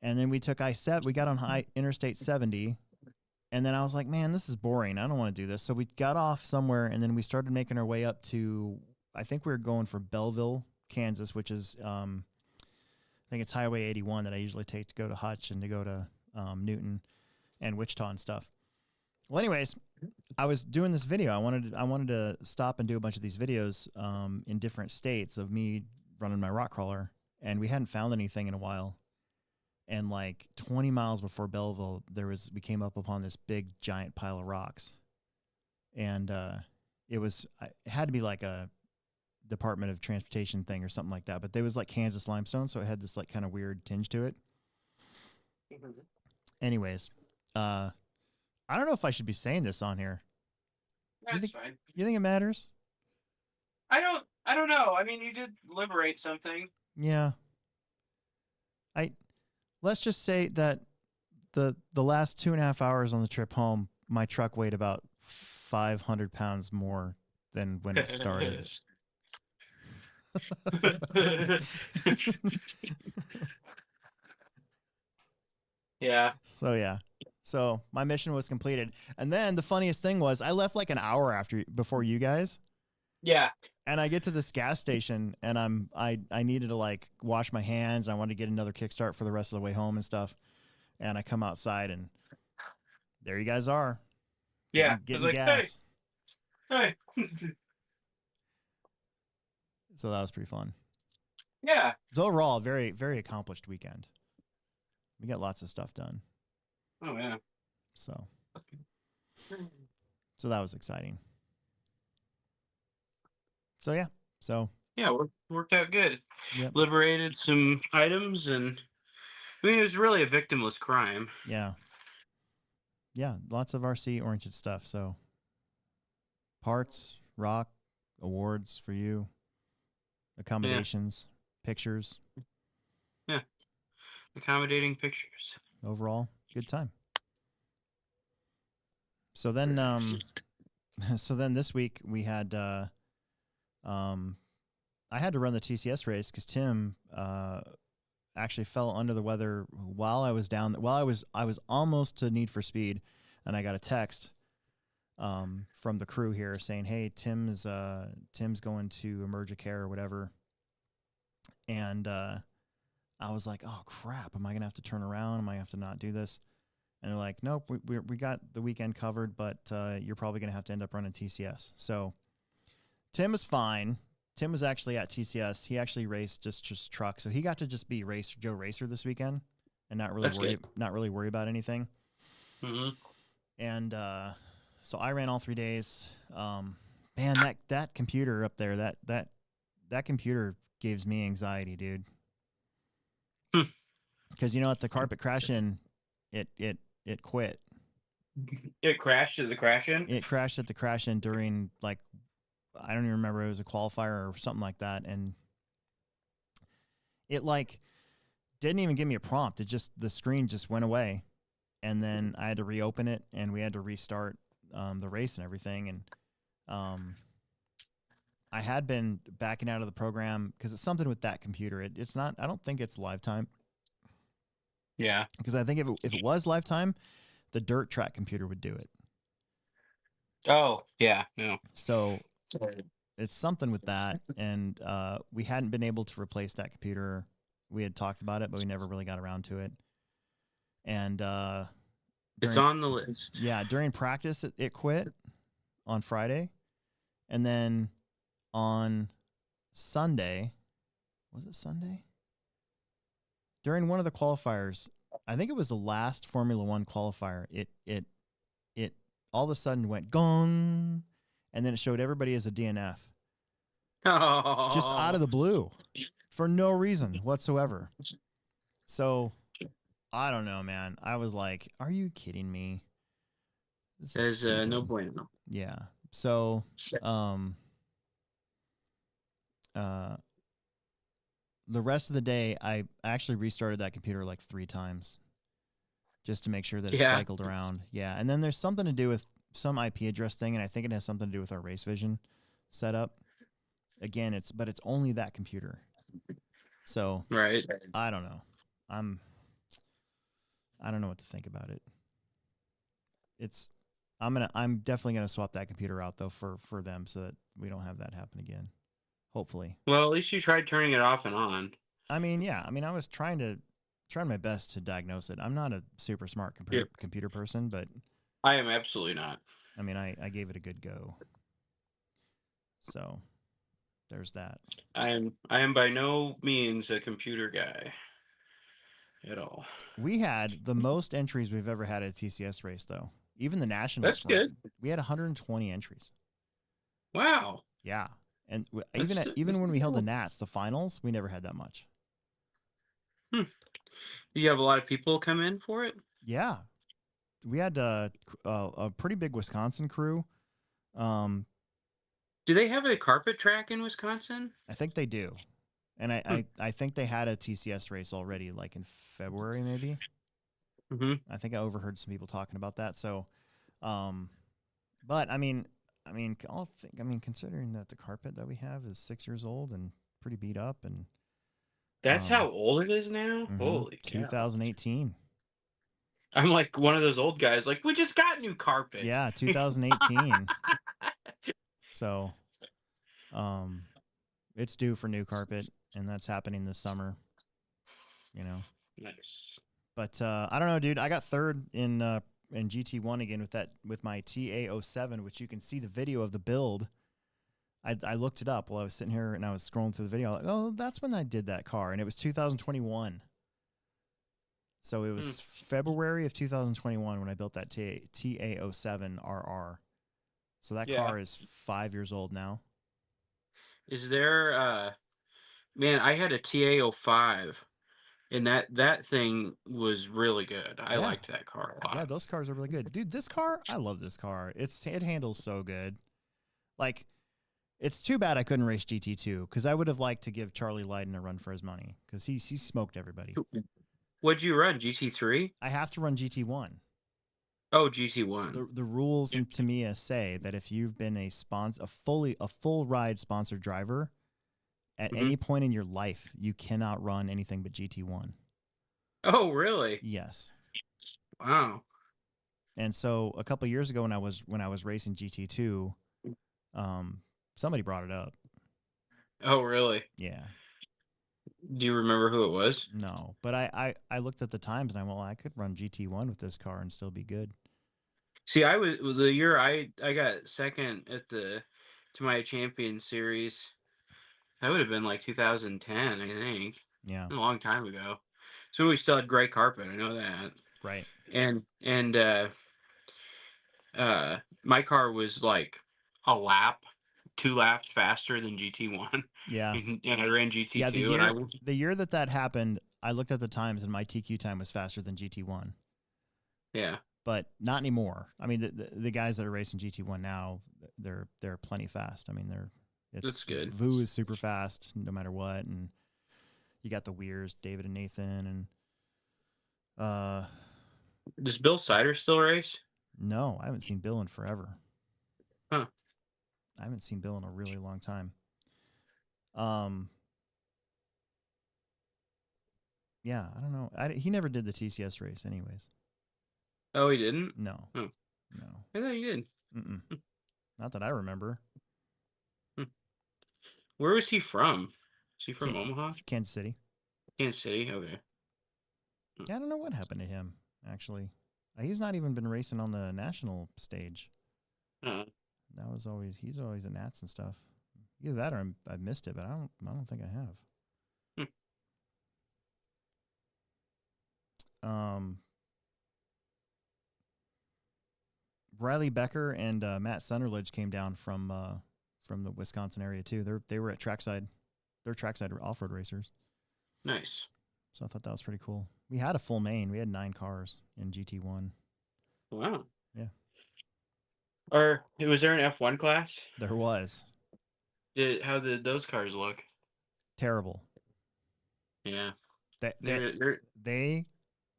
and then we took I-7. We got on Interstate 70, and then I was like, man, this is boring. I don't want to do this. So we got off somewhere, and then we started making our way up to, I think we were going for Belleville, Kansas, which is, I think it's Highway 81 that I usually take to go to Hutch and to go to Newton and Wichita and stuff. Well, anyways, I was doing this video. I wanted to stop and do a bunch of these videos in different states of me running my rock crawler, and we hadn't found anything in a while. And like 20 miles before Belleville, we came up upon this big giant pile of rocks, and it had to be like a Department of Transportation thing or something like that. But there was like Kansas limestone, so it had this like kind of weird tinge to it. Anyways, I don't know if I should be saying this on here. That's fine. You think it matters? I don't know. I mean, you did liberate something. Yeah. Let's just say that the last 2.5 hours on the trip home, my truck weighed about 500 pounds more than when it started. Yeah. So my mission was completed. And then the funniest thing was I left like an hour before you guys. Yeah. And I get to this gas station, and I needed to like wash my hands. I wanted to get another kickstart for the rest of the way home and stuff. And I come outside, and there you guys are. Yeah. Getting gas. Hey. So that was pretty fun. Yeah. So overall, very, very accomplished weekend. We got lots of stuff done. Oh yeah. So that was exciting. So yeah. So Yeah, worked out good. Yep. Liberated some items, and I mean, it was really a victimless crime. Yeah. Yeah, lots of RC-oriented stuff. So parts, rock, awards for you, accommodations, pictures. Yeah, accommodating pictures. Overall, good time. So then, so then this week we had, I had to run the TCS race because Tim actually fell under the weather while I was down. While I was almost to Need for Speed, and I got a text from the crew here saying, "Hey, Tim's going to Emerga Care or whatever," and I was like, "Oh crap! Am I gonna have to turn around? Am I gonna have to not do this?" And they're like, "Nope, we got the weekend covered, but you're probably gonna have to end up running TCS." So Tim is fine. Tim was actually at TCS. He actually raced just truck, so he got to just be Joe Racer this weekend and not really worry about anything. Mm-hmm. And so I ran all 3 days. Man, that computer up there, that computer gives me anxiety, dude. Because you know at the carpet crash-in, it quit. It crashed at the crash-in? It crashed at the crash-in during, like, I don't even remember, it was a qualifier or something like that, and it, like, didn't even give me a prompt. The screen just went away, and then I had to reopen it, and we had to restart the race and everything, and I had been backing out of the program because it's something with that computer. It's not, I don't think it's lifetime. Yeah. Because I think if it was lifetime, the dirt track computer would do it. Oh, yeah, no. So it's something with that, and we hadn't been able to replace that computer. We had talked about it, but we never really got around to it. And it's on the list. Yeah, during practice, it quit on Friday, and then on Sunday, was it Sunday? During one of the qualifiers, I think it was the last Formula One qualifier, it all of a sudden went gong, and then it showed everybody as a DNF. Oh. Just out of the blue, for no reason whatsoever. So, I don't know, man. I was like, are you kidding me? This is no bueno. Yeah. So, the rest of the day, I actually restarted that computer like 3 times just to make sure that it cycled around. Yeah. And then there's something to do with some IP address thing, and I think it has something to do with our Race Vision setup. Again, it's only that computer. So, right. I don't know. I don't know what to think about it. I'm definitely gonna swap that computer out though for them so that we don't have that happen again. Hopefully. Well, at least you tried turning it off and on. I mean, yeah. I mean, I was trying my best to diagnose it. I'm not a super smart computer person, but I am absolutely not. I mean, I gave it a good go. So there's that. I am by no means a computer guy at all. We had the most entries we've ever had at a TCS race, though. Even the nationals. That's good. We had 120 entries. Wow. Yeah, and even when we held the Nats, the finals, we never had that much. Do you have a lot of people come in for it? Yeah, we had a pretty big Wisconsin crew. Do they have a carpet track in Wisconsin? I think they do. And I think they had a TCS race already, like in February, maybe. Mm-hmm. I think I overheard some people talking about that. So, but I mean, considering that the carpet that we have is 6 years old and pretty beat up, and that's how old it is now. Mm-hmm, Holy cow. 2018. I'm like one of those old guys. Like, we just got new carpet. Yeah, 2018. So, it's due for new carpet, and that's happening this summer. You know. Nice. But I don't know, dude. I got third in GT1 again with my TA07, which you can see the video of the build. I looked it up while I was sitting here and I was scrolling through the video. Like, oh, that's when I did that car, and it was 2021. So it was February of 2021 when I built that TA07 RR. So that car is 5 years old now. Is there man, I had a TA05 and that thing was really good. I Yeah. liked that car a lot. Yeah, those cars are really good. Dude, this car, I love this car. It handles so good. Like, it's too bad I couldn't race GT2 because I would have liked to give Charlie Lydon a run for his money because he smoked everybody. What'd you run? GT3? I have to run GT1. Oh, GT1. The rules in Tamiya say that if you've been a full ride sponsored driver at any point in your life, you cannot run anything but GT1. Oh, really? Yes. Wow. And so a couple of years ago when I was racing GT2, somebody brought it up. Oh, really? Yeah. Do you remember who it was? No, but I looked at the times and I went, well, I could run GT1 with this car and still be good. See, I was the year I got second at to my champion series. That would have been like 2010, I think. Yeah. A long time ago. So we still had gray carpet. I know that. Right. And my car was like a lap, 2 laps faster than GT1. Yeah. And I ran GT2. Yeah, and the year that happened, I looked at the times and my TQ time was faster than GT1. Yeah. But not anymore. I mean, the guys that are racing GT1 now, they're plenty fast. I mean, That's good. Vu is super fast no matter what, and you got the Weirs, David and Nathan, and Does Bill Sider still race? No, I haven't seen Bill in forever. Huh. I haven't seen Bill in a really long time. Yeah, I don't know. He never did the TCS race, anyways. Oh, he didn't? No. Oh. No. I thought he did. Not that I remember. Where was he from? Is he from Omaha? Kansas City. Kansas City? Okay. Yeah, I don't know what happened to him, actually. He's not even been racing on the national stage. He's always at Nats and stuff. Either that or I missed it, but I don't think I have. Riley Becker and Matt Sunderledge came down from the Wisconsin area too. They were at trackside. They're trackside off-road racers. Nice. So I thought that was pretty cool. We had a full main. We had 9 cars in GT1. Wow. Yeah. Was there an F1 class? There was. How did those cars look? Terrible. Yeah.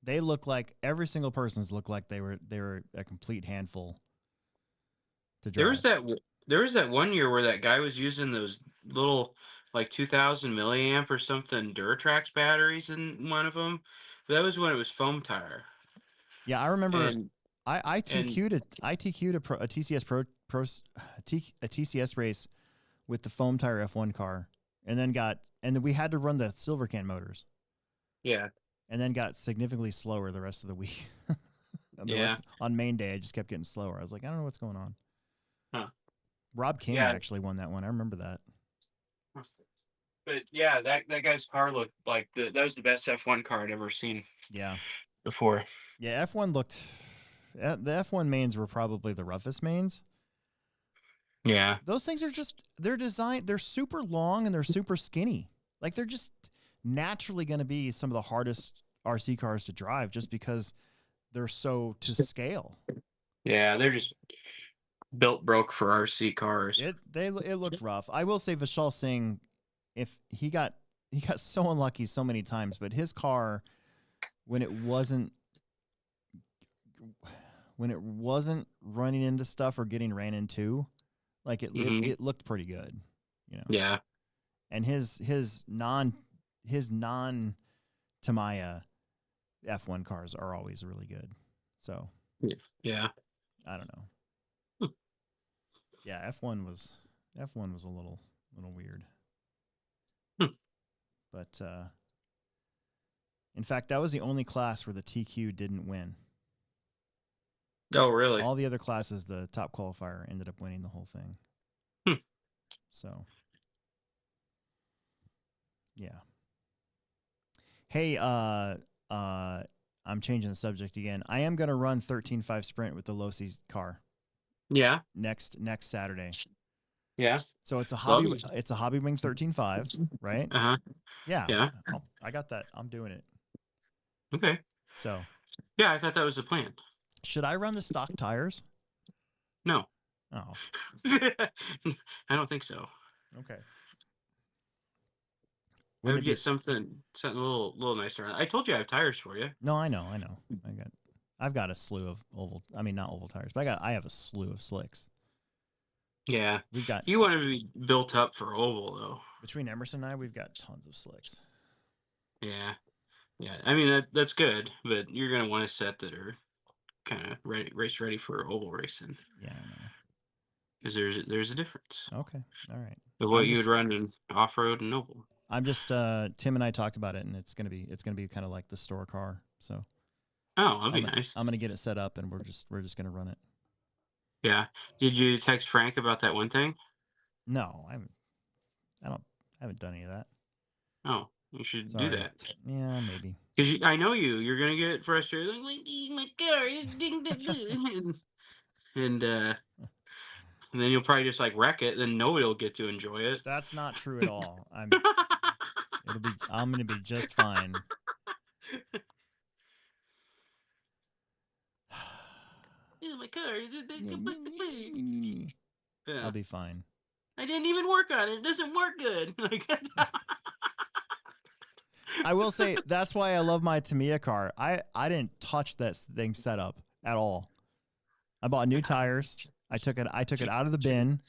They look like every single person's looked like they were a complete handful to drive. There was that one year where that guy was using those little like 2000 milliamp or something Duratrax batteries in one of them. But that was when it was foam tire. Yeah, I remember. I TQ'd a TCS race with the foam tire F1 car, and then we had to run the silver can motors. Yeah. And then got significantly slower the rest of the week. On main day, I just kept getting slower. I was like, I don't know what's going on. Huh. Rob King actually won that one. I remember that. But yeah, that guy's car looked like that was the best F1 car I'd ever seen. Yeah. Before. Yeah, the F1 mains were probably the roughest mains. Yeah. Those things are they're super long and they're super skinny. Like they're just naturally going to be some of the hardest RC cars to drive just because they're so to scale. Yeah, they're just broke for RC cars. It looked rough. I will say Vishal Singh, if he got so unlucky so many times, but his car when it wasn't running into stuff or getting ran into, like it looked pretty good, you know. Yeah. And his non Tamiya F1 cars are always really good. So yeah, I don't know. Yeah, F1 was a little weird. But in fact, that was the only class where the TQ didn't win. Oh, really? All the other classes, the top qualifier ended up winning the whole thing. So, yeah. Hey, I'm changing the subject again. I am going to run 13.5 sprint with the Losi car. Yeah. Next Saturday. Yeah. So it's a Well, hobby. It's a Hobby Wing 13.5, right? Yeah. Yeah. I got that. I'm doing it. Okay. So. Yeah, I thought that was the plan. Should I run the stock tires? No. Oh. I don't think so. Okay. I would get something a little nicer. I told you I have tires for you. No, I know. I've got a slew of oval. I mean, not oval tires, but I have a slew of slicks. Yeah, we've got. You want to be built up for oval though. Between Emerson and I, we've got tons of slicks. Yeah. I mean that's good, but you're gonna want a set that are kind of race ready for oval racing. Yeah, I know. Because there's a difference. Okay, all right. Of what you would run in off road and oval. I'm just Tim and I talked about it, and it's gonna be kind of like the store car. So. Oh, that'd be nice. I'm gonna get it set up, and we're just gonna run it. Yeah. Did you text Frank about that one thing? No, I haven't done any of that. Oh, you should do that. Yeah, maybe. Because I know you're gonna get frustrated. Like my car, and then you'll probably just like wreck it. Then nobody will get to enjoy it. That's not true at all. I'm gonna be just fine. My car. Yeah. I'll be fine. I didn't even work on it. It doesn't work good. I will say that's why I love my Tamiya car. I didn't touch this thing set up at all. I bought new tires. I took it out of the bin.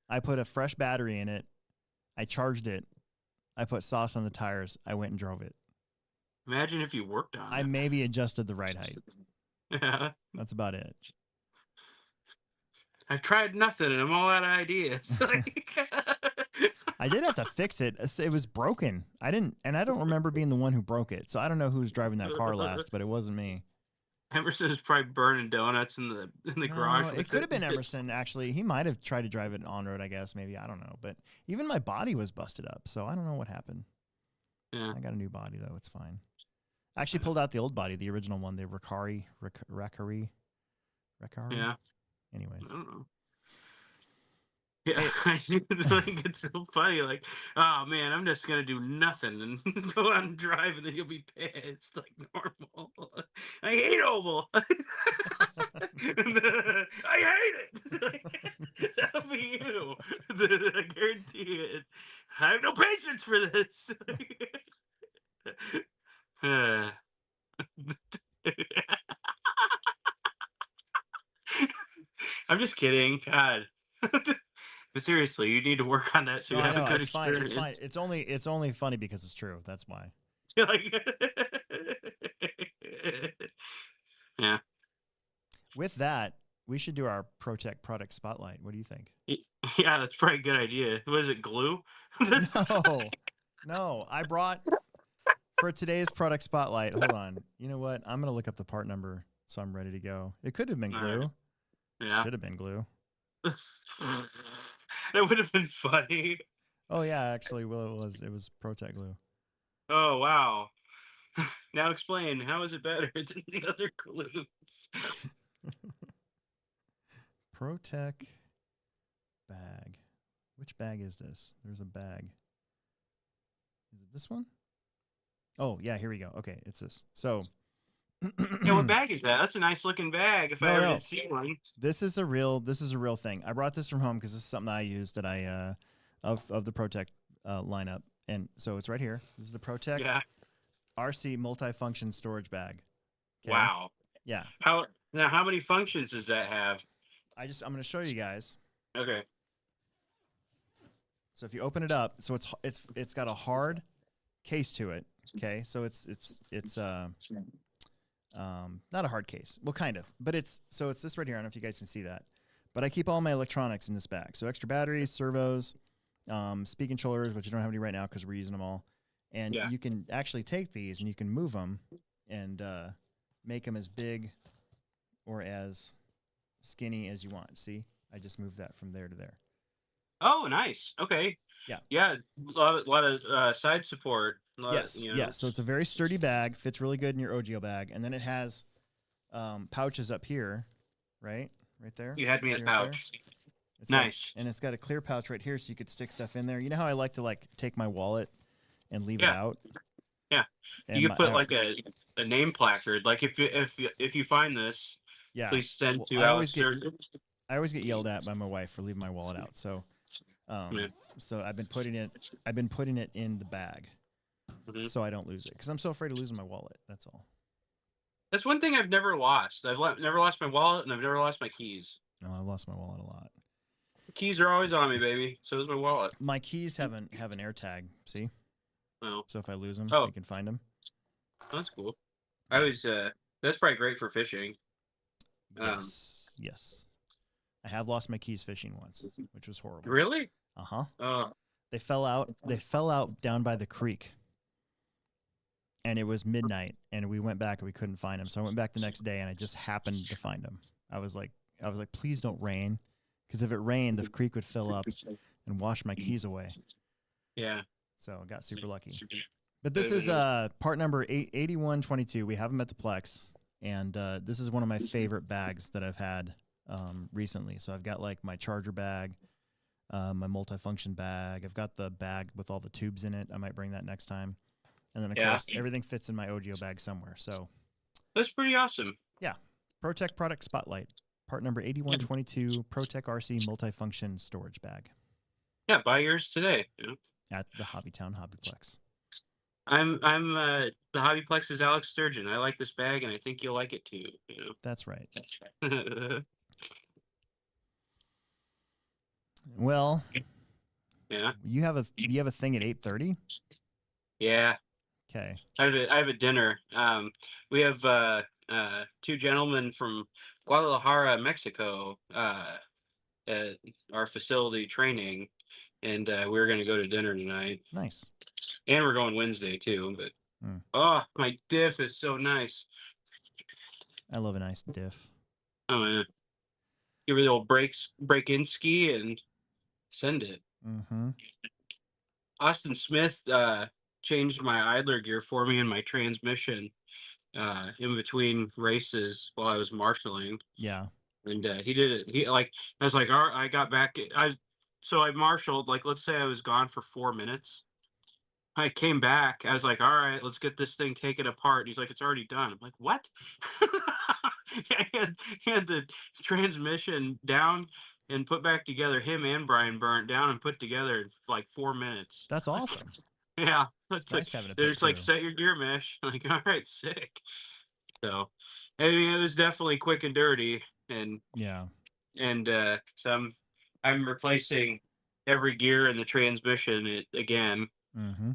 I put a fresh battery in it. I charged it. I put sauce on the tires. I went and drove it. Imagine if you worked on it. I maybe adjusted the ride height. Yeah. That's about it. I've tried nothing and I'm all out of ideas. I did have to fix it. It was broken. I don't remember being the one who broke it. So I don't know who was driving that car last, but it wasn't me. Emerson is probably burning donuts in the garage. It could have been Emerson, actually. He might have tried to drive it on road, I guess, maybe. I don't know. But even my body was busted up, so I don't know what happened. Yeah. I got a new body, though. It's fine. I actually pulled out the old body, the original one, the Recari. Yeah. Anyways. I don't know. Yeah, I think it's so funny. Like, oh man, I'm just gonna do nothing and go out and drive, and then you'll be pissed like normal. I hate oval. I hate it. That'll be you. I guarantee it. I have no patience for this. I'm just kidding. God. But seriously, you need to work on that so you have a good experience. Fine. It's fine. It's only funny because it's true. That's why. Yeah. With that, we should do our ProTech product spotlight. What do you think? Yeah, that's probably a good idea. Was it glue? No. I brought for today's product spotlight. Hold on. You know what? I'm gonna look up the part number so I'm ready to go. It could have been glue. Yeah. Should have been glue. That would have been funny. Oh yeah, actually, well, it was ProTech glue. Oh wow! Now explain, how is it better than the other glues? ProTech bag. Which bag is this? There's a bag. Is it this one? Oh yeah, here we go. Okay, it's this. So. Yeah, what bag is that? That's a nice looking bag. If I ever did see one. This is a real thing. I brought this from home because this is something that I used that I of the ProTech lineup, and so it's right here. This is the ProTech RC multifunction storage bag. Okay? Wow. Yeah. How many functions does that have? I'm going to show you guys. Okay. So if you open it up, so it's got a hard case to it. Okay, so it's not a hard case. Well, kind of, but it's this right here. I don't know if you guys can see that, but I keep all my electronics in this bag. So extra batteries, servos, speed controllers, which I don't have any right now because we're using them all. And you can actually take these and you can move them and make them as big or as skinny as you want. See, I just moved that from there to there. Oh, nice. Okay. Yeah. A lot of side support. Yes. So it's a very sturdy bag. Fits really good in your OGO bag, and then it has pouches up here, right there. You had me at pouch. Nice. And it's got a clear pouch right here, so you could stick stuff in there. You know how I like to like take my wallet and leave it out. Yeah, and you could put like a name placard. Like if you find this, please send to Alex Sturgeon. I always get yelled at by my wife for leaving my wallet out. So, so I've been putting it in the bag, so I don't lose it because I'm so afraid of losing my wallet. That's all. That's one thing I've never lost. I've never lost my wallet, and I've never lost my keys. No, I've lost my wallet a lot. The keys are always on me, baby. So is my wallet. My keys have an AirTag. See? Oh. So if I lose them, you can find them. Oh, that's cool. I was. That's probably great for fishing. Yes. I have lost my keys fishing once, which was horrible. Really? Uh-huh. They fell out. They fell out down by the creek. And it was midnight, and we went back and we couldn't find them. So I went back the next day, and I just happened to find them. I was like, please don't rain, because if it rained, the creek would fill up and wash my keys away. Yeah. So I got super lucky. But this is part number 8122. We have them at the Plex, and this is one of my favorite bags that I've had recently. So I've got like my charger bag, my multifunction bag. I've got the bag with all the tubes in it. I might bring that next time. And then, of course, everything fits in my OGIO bag somewhere. So that's pretty awesome. Yeah. ProTech Product Spotlight, part number 8122, ProTech RC multifunction storage bag. Yeah, buy yours today. At the Hobbytown Hobbyplex. I'm the Hobbyplex's Alex Sturgeon. I like this bag, and I think you'll like it too. That's right. Well, yeah. You have a thing at 8:30? Yeah. Okay. I have a dinner. We have two gentlemen from Guadalajara, Mexico, at our facility training, and we're going to go to dinner tonight. Nice. And we're going Wednesday too. But oh, my diff is so nice. I love a nice diff. Oh man, give it a little break-in ski and send it. Mm-hmm. Austin Smith changed my idler gear for me in my transmission in between races while I was marshaling. Yeah. And he did it. I was like, all right, I got back. I marshaled, like, let's say I was gone for 4 minutes. I came back. I was like, all right, let's get this thing taken apart. He's like, it's already done. I'm like, what? he had the transmission down and put back together. Him and Brian burnt down and put together in like 4 minutes. That's awesome. Yeah. It's nice having a they're just like, set your gear mesh. I'm like, all right, sick. So, I mean, it was definitely quick and dirty. And yeah. And so I'm replacing every gear in the transmission again. Mm-hmm.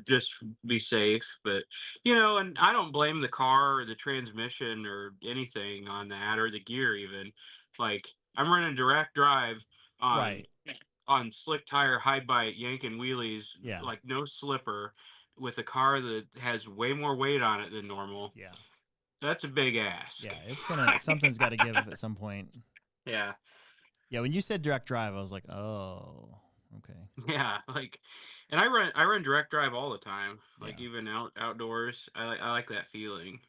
just be safe. But and I don't blame the car or the transmission or anything on that, or the gear even. Like, I'm running direct drive on slick tire, high bite, yanking wheelies, like no slipper, with a car that has way more weight on it than normal. Yeah, that's a big ask. Yeah, something's got to give at some point. Yeah. When you said direct drive, I was like, oh, okay. Yeah, like, and I run direct drive all the time, like even outdoors. I like that feeling.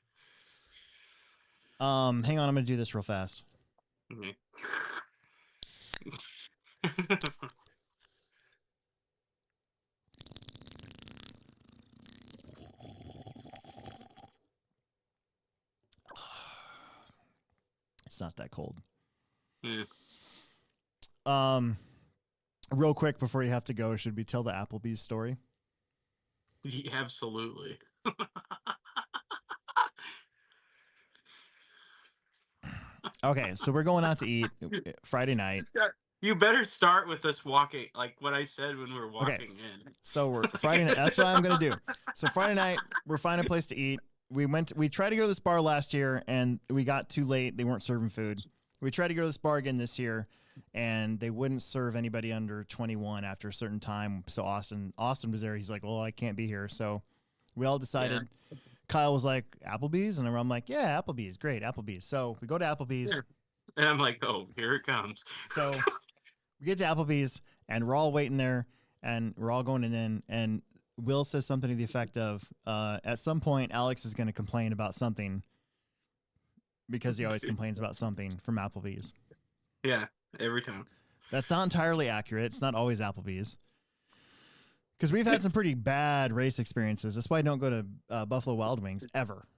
Hang on, I'm gonna do this real fast. Okay. It's not that cold. Yeah. Real quick before you have to go, should we tell the Applebee's story? Yeah, absolutely. Okay, so we're going out to eat Friday night. You better start with us walking, like what I said when we were walking in. So we're Friday night. That's what I'm gonna do. So Friday night, we're finding a place to eat. We tried to go to this bar last year, and we got too late. They weren't serving food. We tried to go to this bar again this year, and they wouldn't serve anybody under 21 after a certain time. So Austin was there. He's like, well, I can't be here. So we all decided. Yeah. Kyle was like, Applebee's? And I'm like, yeah, Applebee's. Great, Applebee's. So we go to Applebee's. Yeah. And I'm like, oh, here it comes. So we get to Applebee's, and we're all waiting there, and we're all going in, and Will says something to the effect of, at some point, Alex is going to complain about something, because he always complains about something from Applebee's. Yeah, every time. That's not entirely accurate. It's not always Applebee's. Because we've had some pretty bad race experiences. That's why I don't go to Buffalo Wild Wings ever.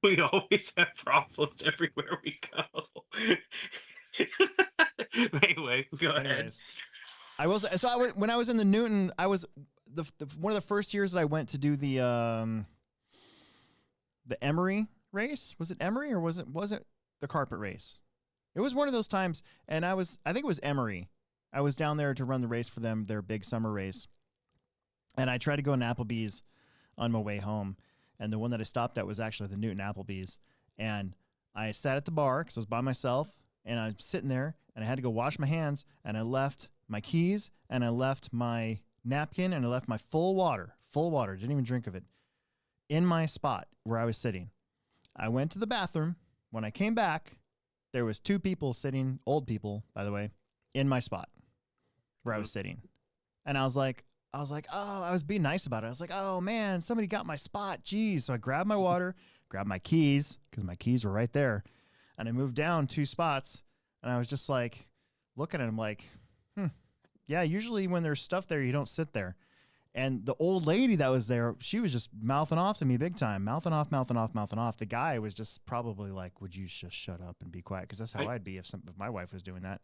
We always have problems everywhere we go. Anyway, go ahead. When I was in the Newton, I was one of the first years that I went to do the Emory race. Was it Emory or was it the carpet race? It was one of those times, and I think it was Emory. I was down there to run the race for them, their big summer race. And I tried to go to Applebee's on my way home. And the one that I stopped at was actually the Newton Applebee's. And I sat at the bar because I was by myself. And I was sitting there, and I had to go wash my hands. And I left my keys, and I left my napkin, and I left my full water, didn't even drink of it, in my spot where I was sitting. I went to the bathroom. When I came back, there was 2 people sitting, old people, by the way, in my spot where I was sitting. And I was like, oh, I was being nice about it. I was like, oh, man, somebody got my spot. Geez. So I grabbed my water, grabbed my keys, because my keys were right there. And I moved down 2 spots. And I was just like, looking at him like, yeah, usually when there's stuff there, you don't sit there. And the old lady that was there, she was just mouthing off to me big time. Mouthing off. The guy was just probably like, would you just shut up and be quiet? Because that's how I'd be if my wife was doing that.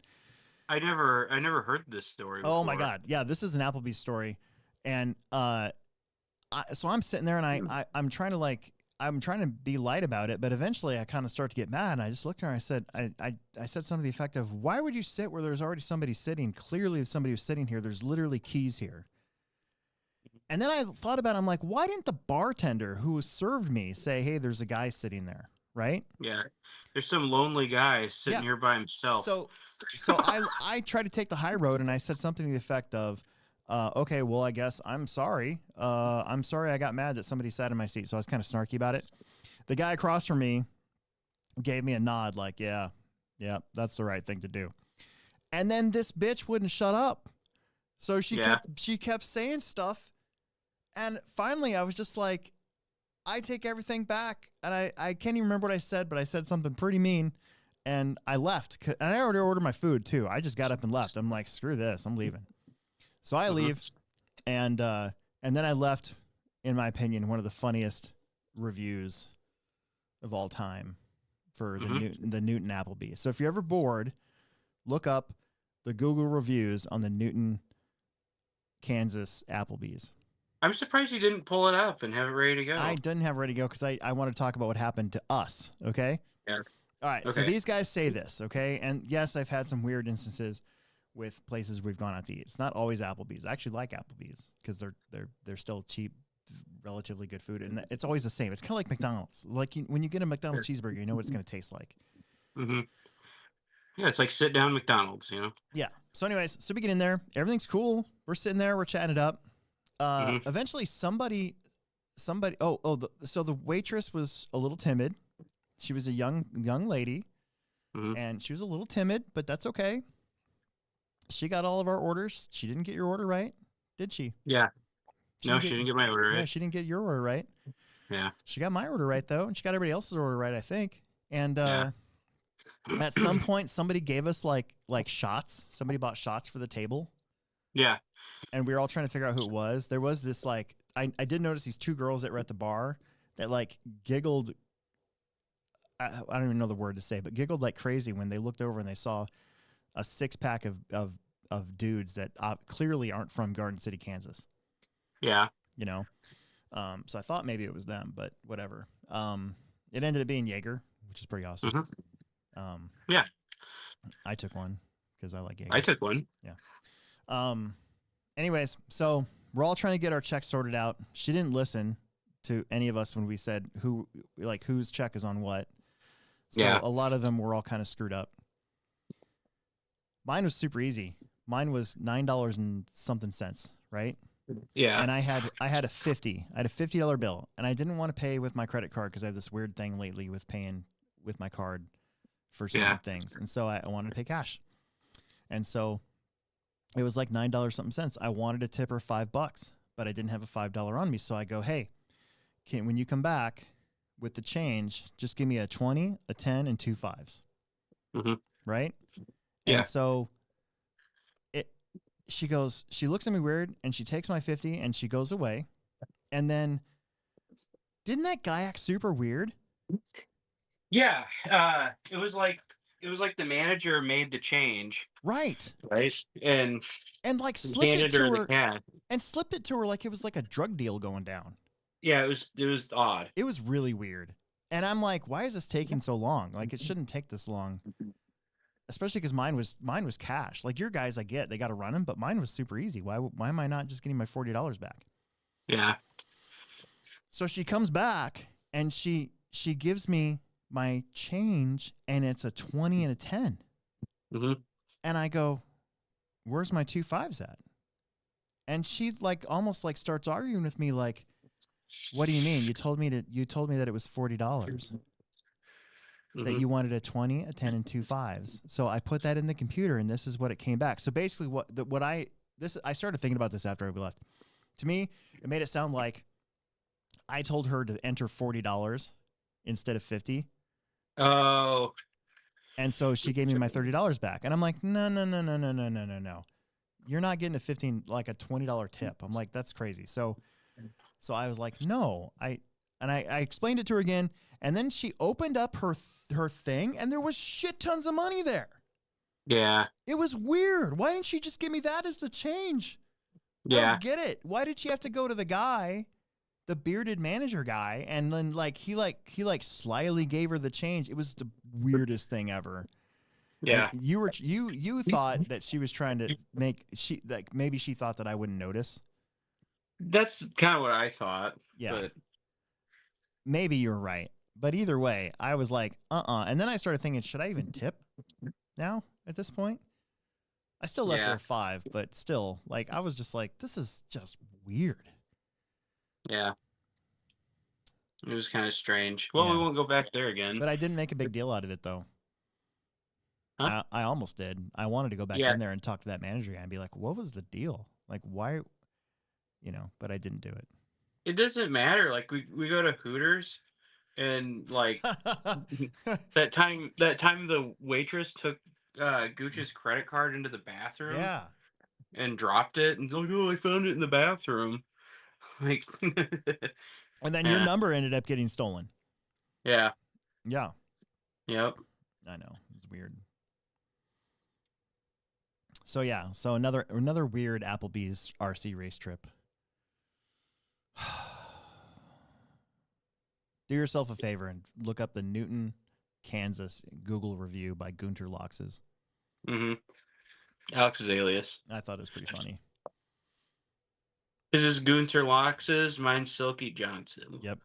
I never heard this story before. Oh my God. Yeah, this is an Applebee's story. And so I'm sitting there, and I'm trying to be light about it, but eventually I kind of start to get mad, and I just looked at her and I said, I said something to the effect of, why would you sit where there's already somebody sitting? Clearly somebody was sitting here. There's literally keys here. And then I thought about it. I'm like, why didn't the bartender who served me say, hey, there's a guy sitting there, right? Yeah. There's some lonely guy sitting here by himself. So I tried to take the high road, and I said something to the effect of, okay, well, I guess I'm sorry. I'm sorry I got mad that somebody sat in my seat. So I was kind of snarky about it. The guy across from me gave me a nod like, yeah, that's the right thing to do. And then this bitch wouldn't shut up. So she kept saying stuff. And finally I was just like, I take everything back. And I can't even remember what I said, but I said something pretty mean. And I left. And I already ordered my food too. I just got up and left. I'm like, screw this. I'm leaving. So I leave, and then I left, in my opinion, one of the funniest reviews of all time for the Newton Applebee's. So if you're ever bored, look up the Google reviews on the Newton, Kansas Applebee's. I'm surprised you didn't pull it up and have it ready to go. I didn't have it ready to go because I want to talk about what happened to us, okay? Yeah. All right, so these guys say this, okay? And yes, I've had some weird instances with places we've gone out to eat. It's not always Applebee's. I actually like Applebee's because they're still cheap, relatively good food, and it's always the same. It's kind of like McDonald's. Like when you get a McDonald's cheeseburger, you know what it's going to taste like. Mm-hmm. Yeah, it's like sit down McDonald's, you know. Yeah. So, anyways, so we get in there. Everything's cool. We're sitting there. We're chatting it up. Eventually, somebody. So the waitress was a little timid. She was a young lady, and she was a little timid, but that's okay. She got all of our orders. She didn't get your order right, did she? Yeah. She didn't get my order right. Yeah, she didn't get your order right. Yeah. She got my order right, though, and she got everybody else's order right, I think. And at some point, somebody gave us like shots. Somebody bought shots for the table. Yeah. And we were all trying to figure out who it was. There was this I did notice these 2 girls that were at the bar that giggled. I don't even know the word to say, but giggled like crazy when they looked over and they saw a 6-pack of dudes that clearly aren't from Garden City, Kansas. Yeah. You know? So I thought maybe it was them, but whatever. It ended up being Jaeger, which is pretty awesome. Yeah. I took one because I like Jaeger. I took one. Yeah. Anyways, so we're all trying to get our checks sorted out. She didn't listen to any of us when we said whose check is on what. So a lot of them were all kind of screwed up. Mine was super easy. Mine was $9 and something cents, right? Yeah. And I had a $50 bill, and I didn't want to pay with my credit card because I have this weird thing lately with paying with my card for certain things, and so I wanted to pay cash, and so it was like $9 something cents. I wanted to tip her $5, but I didn't have a $5 on me, so I go, hey, when you come back with the change, just give me a 20, a 10, and 2 5s, right? Yeah. And so she looks at me weird, and she takes my 50 and she goes away. And then, didn't that guy act super weird? Yeah, it was like the manager made the change, right? And like slipped it handed to her the her, cash. and slipped it to her like it was like a drug deal going down. Yeah, it was odd. It was really weird, and I'm like, why is this taking so long? Like, it shouldn't take this long. Especially because mine was cash. Like, your guys, I get they got to run them, but mine was super easy. Why am I not just getting my $40 back? Yeah. So she comes back and she gives me my change, and it's a 20 and a 10. Mm-hmm. And I go, where's my 2 5s at? And she like almost like starts arguing with me like, what do you mean? You told me that it was $40. That you wanted a 20, a 10, and 2 5s. So I put that in the computer, and this is what it came back. So basically, I started thinking about this after we left. To me, it made it sound like I told her to enter $40 instead of 50. Oh. And so she gave me my $30 back, and I'm like, no. You're not getting a $20 tip. I'm like, that's crazy. So I was like, no. I explained it to her again, and then she opened up her thing, and there was shit tons of money there. Yeah. It was weird. Why didn't she just give me that as the change? Yeah. I don't get it. Why did she have to go to the guy, the bearded manager guy, and then he slyly gave her the change? It was the weirdest thing ever. Yeah. And you thought that she was trying to maybe she thought that I wouldn't notice. That's kind of what I thought. Yeah. But maybe you're right. But either way, I was like, And then I started thinking, should I even tip now at this point? I still left her a 5, but still, like, I was just like, this is just weird. Yeah. It was kind of strange. Well, we won't go back there again. But I didn't make a big deal out of it, though. Huh? I almost did. I wanted to go back in there and talk to that manager guy and be like, what was the deal? Like, why? But I didn't do it. It doesn't matter. Like, we go to Hooters, and like that time the waitress took Gooch's credit card into the bathroom. Yeah. And dropped it, and like, oh, I found it in the bathroom. Like, and then your number ended up getting stolen. Yeah. Yeah. Yep. I know. It's weird. So yeah, another weird Applebee's RC race trip. Do yourself a favor and look up the Newton, Kansas Google review by Gunter Loxes. Mm-hmm. Alex's alias. I thought it was pretty funny. His is Gunter Loxes, mine's Silky Johnson. Yep.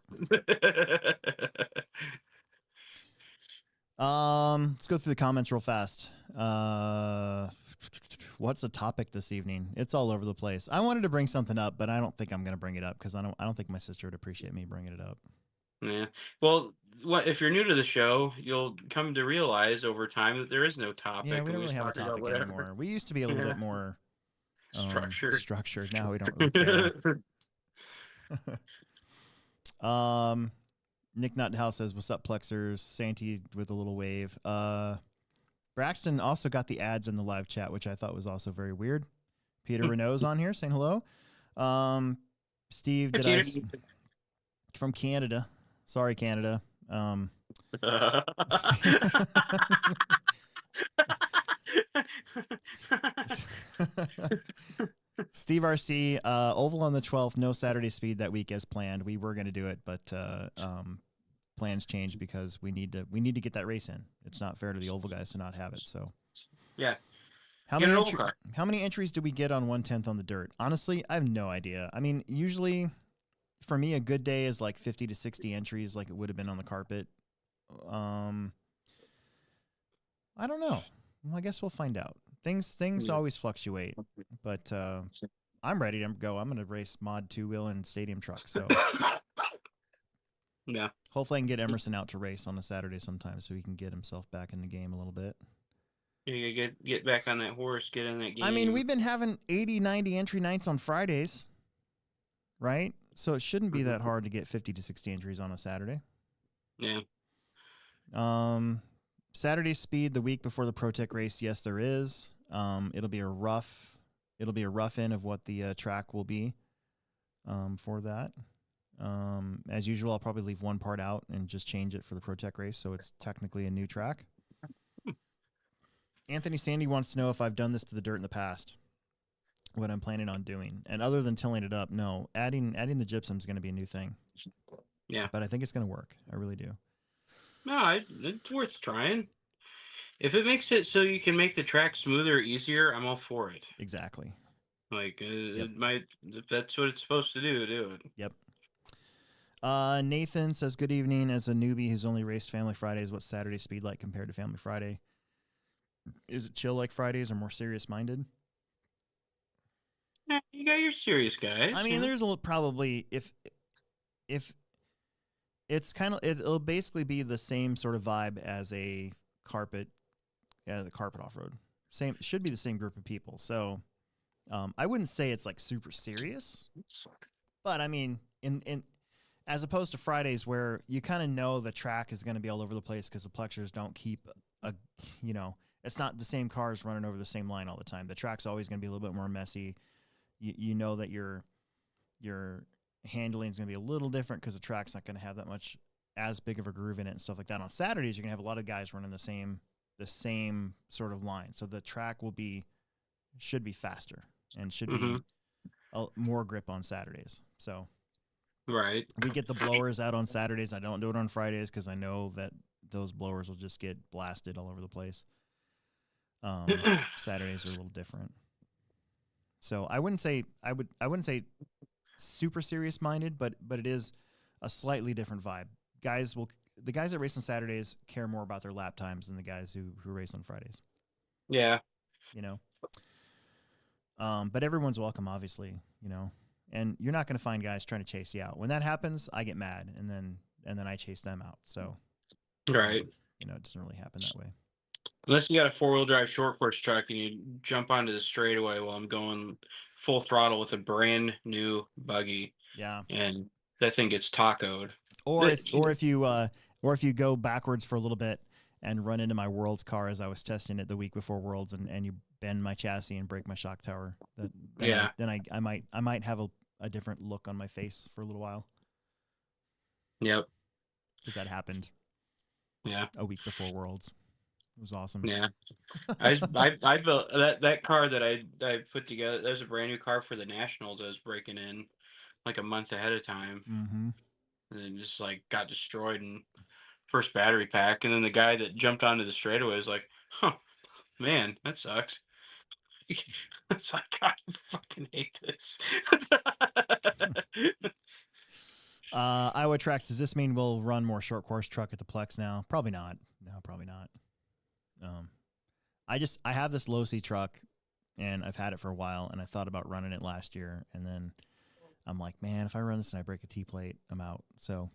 Let's go through the comments real fast. What's the topic this evening? It's all over the place. I wanted to bring something up, but I don't think I'm going to bring it up because I don't think my sister would appreciate me bringing it up. Yeah. Well, if you're new to the show, you'll come to realize over time that there is no topic. Yeah, we don't really have a topic anymore. We used to be a little bit more structured. Now we don't really care. Nick Nuthouse says, "What's up, Plexers?" Santy with a little wave. Braxton also got the ads in the live chat, which I thought was also very weird. Peter Renault's on here saying hello. Steve, from Canada. Sorry, Canada. Steve RC, Oval on the 12th, no Saturday speed that week as planned. We were going to do it, but plans changed because we need to get that race in. It's not fair to the Oval guys to not have it. So yeah. How many entries do we get on 1/10 on the dirt? Honestly, I have no idea. I mean, usually for me, a good day is like 50 to 60 entries, like it would have been on the carpet. I don't know. Well, I guess we'll find out. Things always fluctuate, but I'm ready to go. I'm going to race mod 2-wheel and stadium truck. So yeah, hopefully I can get Emerson out to race on a Saturday sometime so he can get himself back in the game a little bit. You get back on that horse, get in that game. I mean, we've been having 80, 90 entry nights on Fridays, right? So it shouldn't be that hard to get 50 to 60 entries on a Saturday. Yeah. Saturday speed the week before the Pro Tech race, yes, there is. It'll be it'll be a rough in of what the track will be for that. As usual, I'll probably leave one part out and just change it for the Pro Tech race, so it's technically a new track. Anthony Sandy wants to know if I've done this to the dirt in the past, what I'm planning on doing. And other than tilling it up, no. Adding the gypsum is going to be a new thing. Yeah. But I think it's going to work. I really do. No, it's worth trying. If it makes it so you can make the track smoother, easier, I'm all for it. Exactly. Like, it might, if that's what it's supposed to do it. Yep. Nathan says, good evening. As a newbie who's only raced Family Fridays, what's Saturday speed like compared to Family Friday? Is it chill like Fridays or more serious-minded? You got your serious guys. I mean, there's probably, if it's kind of, it'll basically be the same sort of vibe as the carpet off-road. Should be the same group of people. So I wouldn't say it's like super serious, but I mean, in as opposed to Fridays where you kind of know the track is going to be all over the place because the plexers don't keep it's not the same cars running over the same line all the time. The track's always going to be a little bit more messy. You know that your handling is going to be a little different because the track's not going to have that much as big of a groove in it and stuff like that. On Saturdays, you're going to have a lot of guys running the same sort of line. So the track should be faster and should be more grip on Saturdays. So right. We get the blowers out on Saturdays. I don't do it on Fridays because I know that those blowers will just get blasted all over the place. Saturdays are a little different. So I wouldn't say super serious minded, but it is a slightly different vibe. The guys that race on Saturdays care more about their lap times than the guys who race on Fridays. Yeah. But everyone's welcome, obviously, and you're not going to find guys trying to chase you out. When that happens, I get mad and then I chase them out. So, right. It doesn't really happen that way. Unless you got a 4-wheel-drive short course truck and you jump onto the straightaway while I'm going full throttle with a brand new buggy. Yeah. And that thing gets tacoed. Or if you go backwards for a little bit and run into my Worlds car as I was testing it the week before Worlds and you bend my chassis and break my shock tower, then I might have a different look on my face for a little while. Yep. Because that happened. Yeah. A week before Worlds. It was awesome. Yeah. I built that car that I put together. That was a brand new car for the Nationals. I was breaking in like a month ahead of time. Mm-hmm. And then just like got destroyed in first battery pack. And then the guy that jumped onto the straightaway was like, "Huh, man, that sucks." It's like, God, I fucking hate this. Iowa Tracks, does this mean we'll run more short course truck at the Plex now? Probably not. No, probably not. I have this low C truck and I've had it for a while and I thought about running it last year and then I'm like, man, if I run this and I break a T-plate, I'm out. So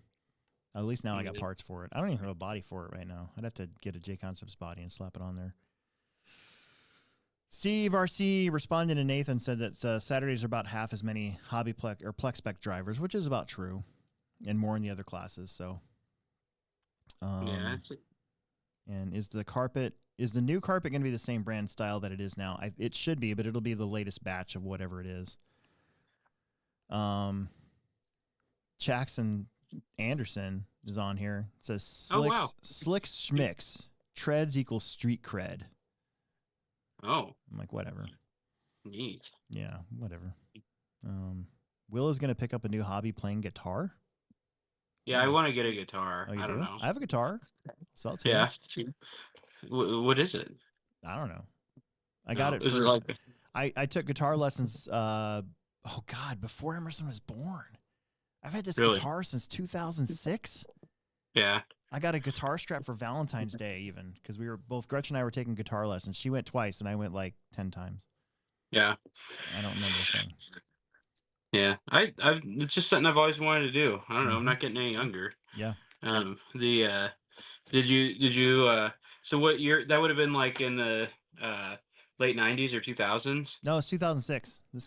at least now I got parts for it. I don't even have a body for it right now. I'd have to get a J Concepts body and slap it on there. Steve RC responding to Nathan said that Saturdays are about half as many Hobbyplex or Plex spec drivers, which is about true, and more in the other classes. So, yeah. And is the new carpet going to be the same brand style that it is now? It should be, but it'll be the latest batch of whatever it is. Jackson Anderson is on here. It says slicks schmicks treads equals street cred. Oh, I'm like, whatever. Neat. Yeah, whatever. Will is going to pick up a new hobby playing guitar. Yeah, I want to get a guitar. Oh, you I don't do? know. I have a guitar. Sell it to you. What is it? I don't know. I got it. Is it like... I took guitar lessons. Before Emerson was born. I've had this guitar since 2006. Yeah. I got a guitar strap for Valentine's Day, even because Gretchen and I were taking guitar lessons. She went twice, and I went like 10 times. Yeah. I don't remember a thing. Yeah, it's just something I've always wanted to do. I don't know. I'm not getting any younger. Yeah. Did you so what year that would have been like in the late 90s or 2000s? No, it's 2006. We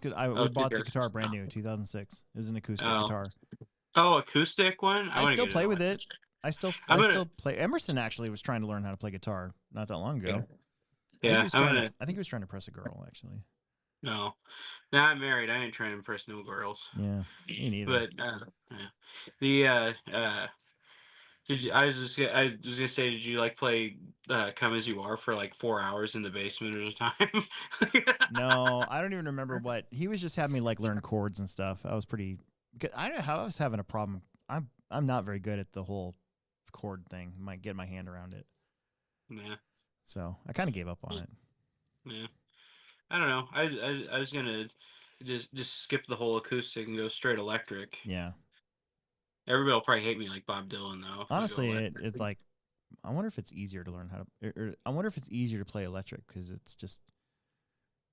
bought the guitar brand new 2006. It was an acoustic guitar. Oh, acoustic one? I still play with it. I still play. Emerson actually was trying to learn how to play guitar not that long ago. Yeah. I think he was trying to press a girl, actually. No. Now I'm married. I ain't trying to impress no girls. Yeah, me neither. But did you? I was gonna say, did you like play Come As You Are for like 4 hours in the basement at a time? No, I don't even remember what he was. Just having me like learn chords and stuff. I was pretty. I don't know how I was having a problem. I'm not very good at the whole chord thing. Might get my hand around it. Yeah. So I kind of gave up on it. Yeah. I don't know. I was gonna just skip the whole acoustic and go straight electric. Yeah. Everybody will probably hate me like Bob Dylan though. Honestly, it's like I wonder if it's easier to learn how to. I wonder if it's easier to play electric because it's just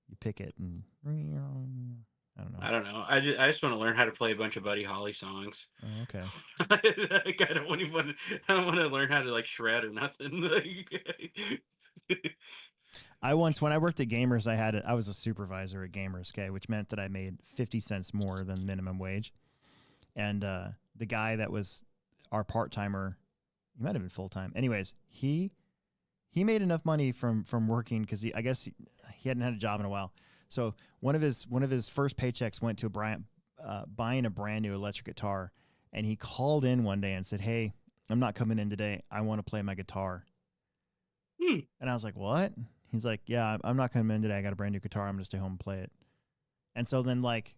you pick it and I don't know. I don't know. I just want to learn how to play a bunch of Buddy Holly songs. Oh, okay. Like, I don't want to learn how to like shred or nothing. When I worked at Gamers, I was a supervisor at Gamers, okay, which meant that I made 50 cents more than minimum wage. And the guy that was our part-timer, he might have been full-time. Anyways, he made enough money from working because I guess he hadn't had a job in a while. So one of his first paychecks went to buying a brand new electric guitar, and he called in one day and said, "Hey, I'm not coming in today. I want to play my guitar." And I was like, "What?" He's like, "Yeah, I'm not coming in today. I got a brand new guitar. I'm gonna stay home and play it." And so then, like,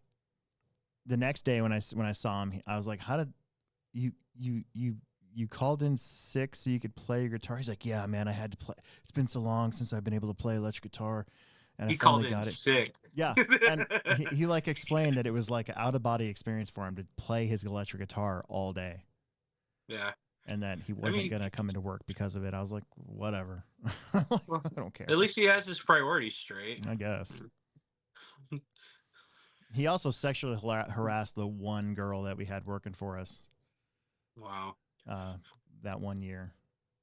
the next day when I saw him, I was like, "How did you called in sick so you could play your guitar?" He's like, "Yeah, man, I had to play. It's been so long since I've been able to play electric guitar, and I finally got it." Sick. Yeah, and he like explained that it was like an out of body experience for him to play his electric guitar all day. Yeah. And that he wasn't gonna come into work because of it. I was like, whatever. Well, I don't care. At least he has his priorities straight. I guess. He also sexually harassed the one girl that we had working for us. Wow. That one year,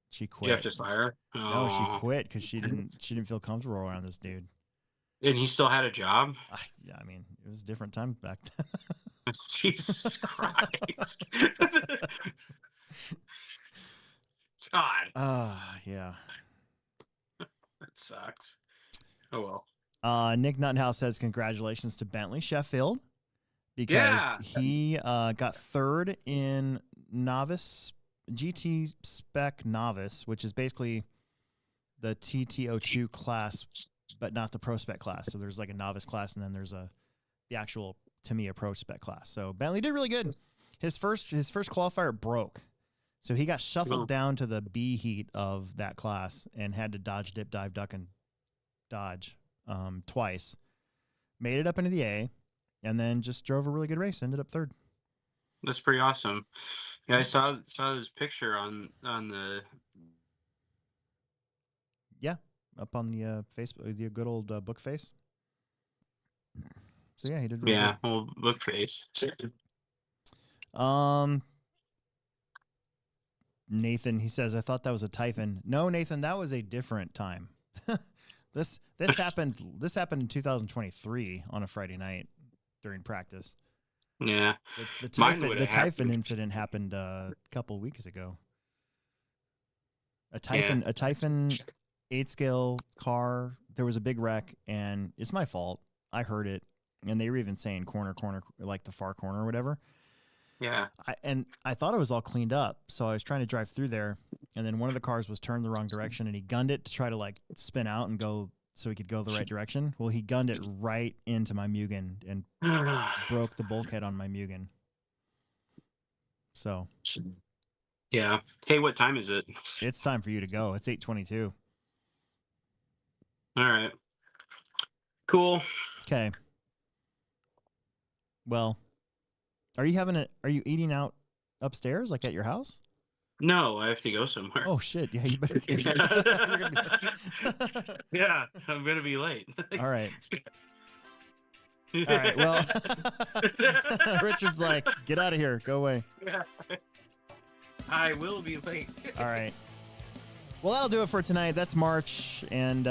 she quit. Did you have to fire her? Oh. No, she quit because she didn't feel comfortable around this dude. And he still had a job? Yeah, I mean, it was a different time back then. Jesus Christ. God. Yeah. That sucks. Oh well. Nick Nuttenhouse says congratulations to Bentley Sheffield because he got third in novice GT spec novice, which is basically the TTO2 class, but not the pro spec class. So there's like a novice class, and then there's the actual Tamiya pro spec class. So Bentley did really good. His first qualifier broke, so he got shuffled down to the B heat of that class and had to dodge, dip, dive, duck, and dodge twice. Made it up into the A, and then just drove a really good race. Ended up third. That's pretty awesome. Yeah, I saw this picture on the. Yeah, up on the Facebook, the good old book face. So yeah, he did really good. Old book face. Nathan, he says, I thought that was a Typhon. No, Nathan, that was a different time. This happened in 2023 on a Friday night during practice. Yeah. The Typhon incident happened a couple of weeks ago. A Typhon 8-scale car, there was a big wreck, and it's my fault. I heard it, and they were even saying corner, like the far corner or whatever. Yeah. I thought it was all cleaned up, so I was trying to drive through there, and then one of the cars was turned the wrong direction, and he gunned it to try to like spin out and go so he could go the right direction. Well, he gunned it right into my Mugen and broke the bulkhead on my Mugen. So. Yeah. Hey, what time is it? It's time for you to go. It's 8:22. All right. Cool. Okay. Well, are you eating out upstairs, like at your house? No, I have to go somewhere. Oh shit! Yeah, you better. Yeah, I'm gonna be late. All right. All right. Well, Richard's like, get out of here. Go away. Yeah. I will be late. All right. Well, that'll do it for tonight. That's March, and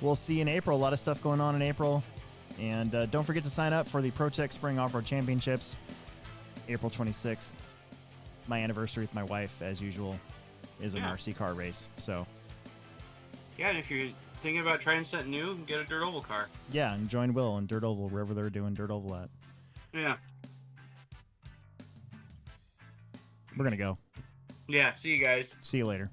we'll see you in April. A lot of stuff going on in April. And don't forget to sign up for the ProTech Spring Off-Road Championships, April 26th. My anniversary with my wife, as usual, is an RC car race. So, yeah, and if thinking about trying something new, get a dirt oval car. Yeah, and join Will in dirt oval wherever they're doing dirt oval at. Yeah. We're gonna go. Yeah. See you guys. See you later.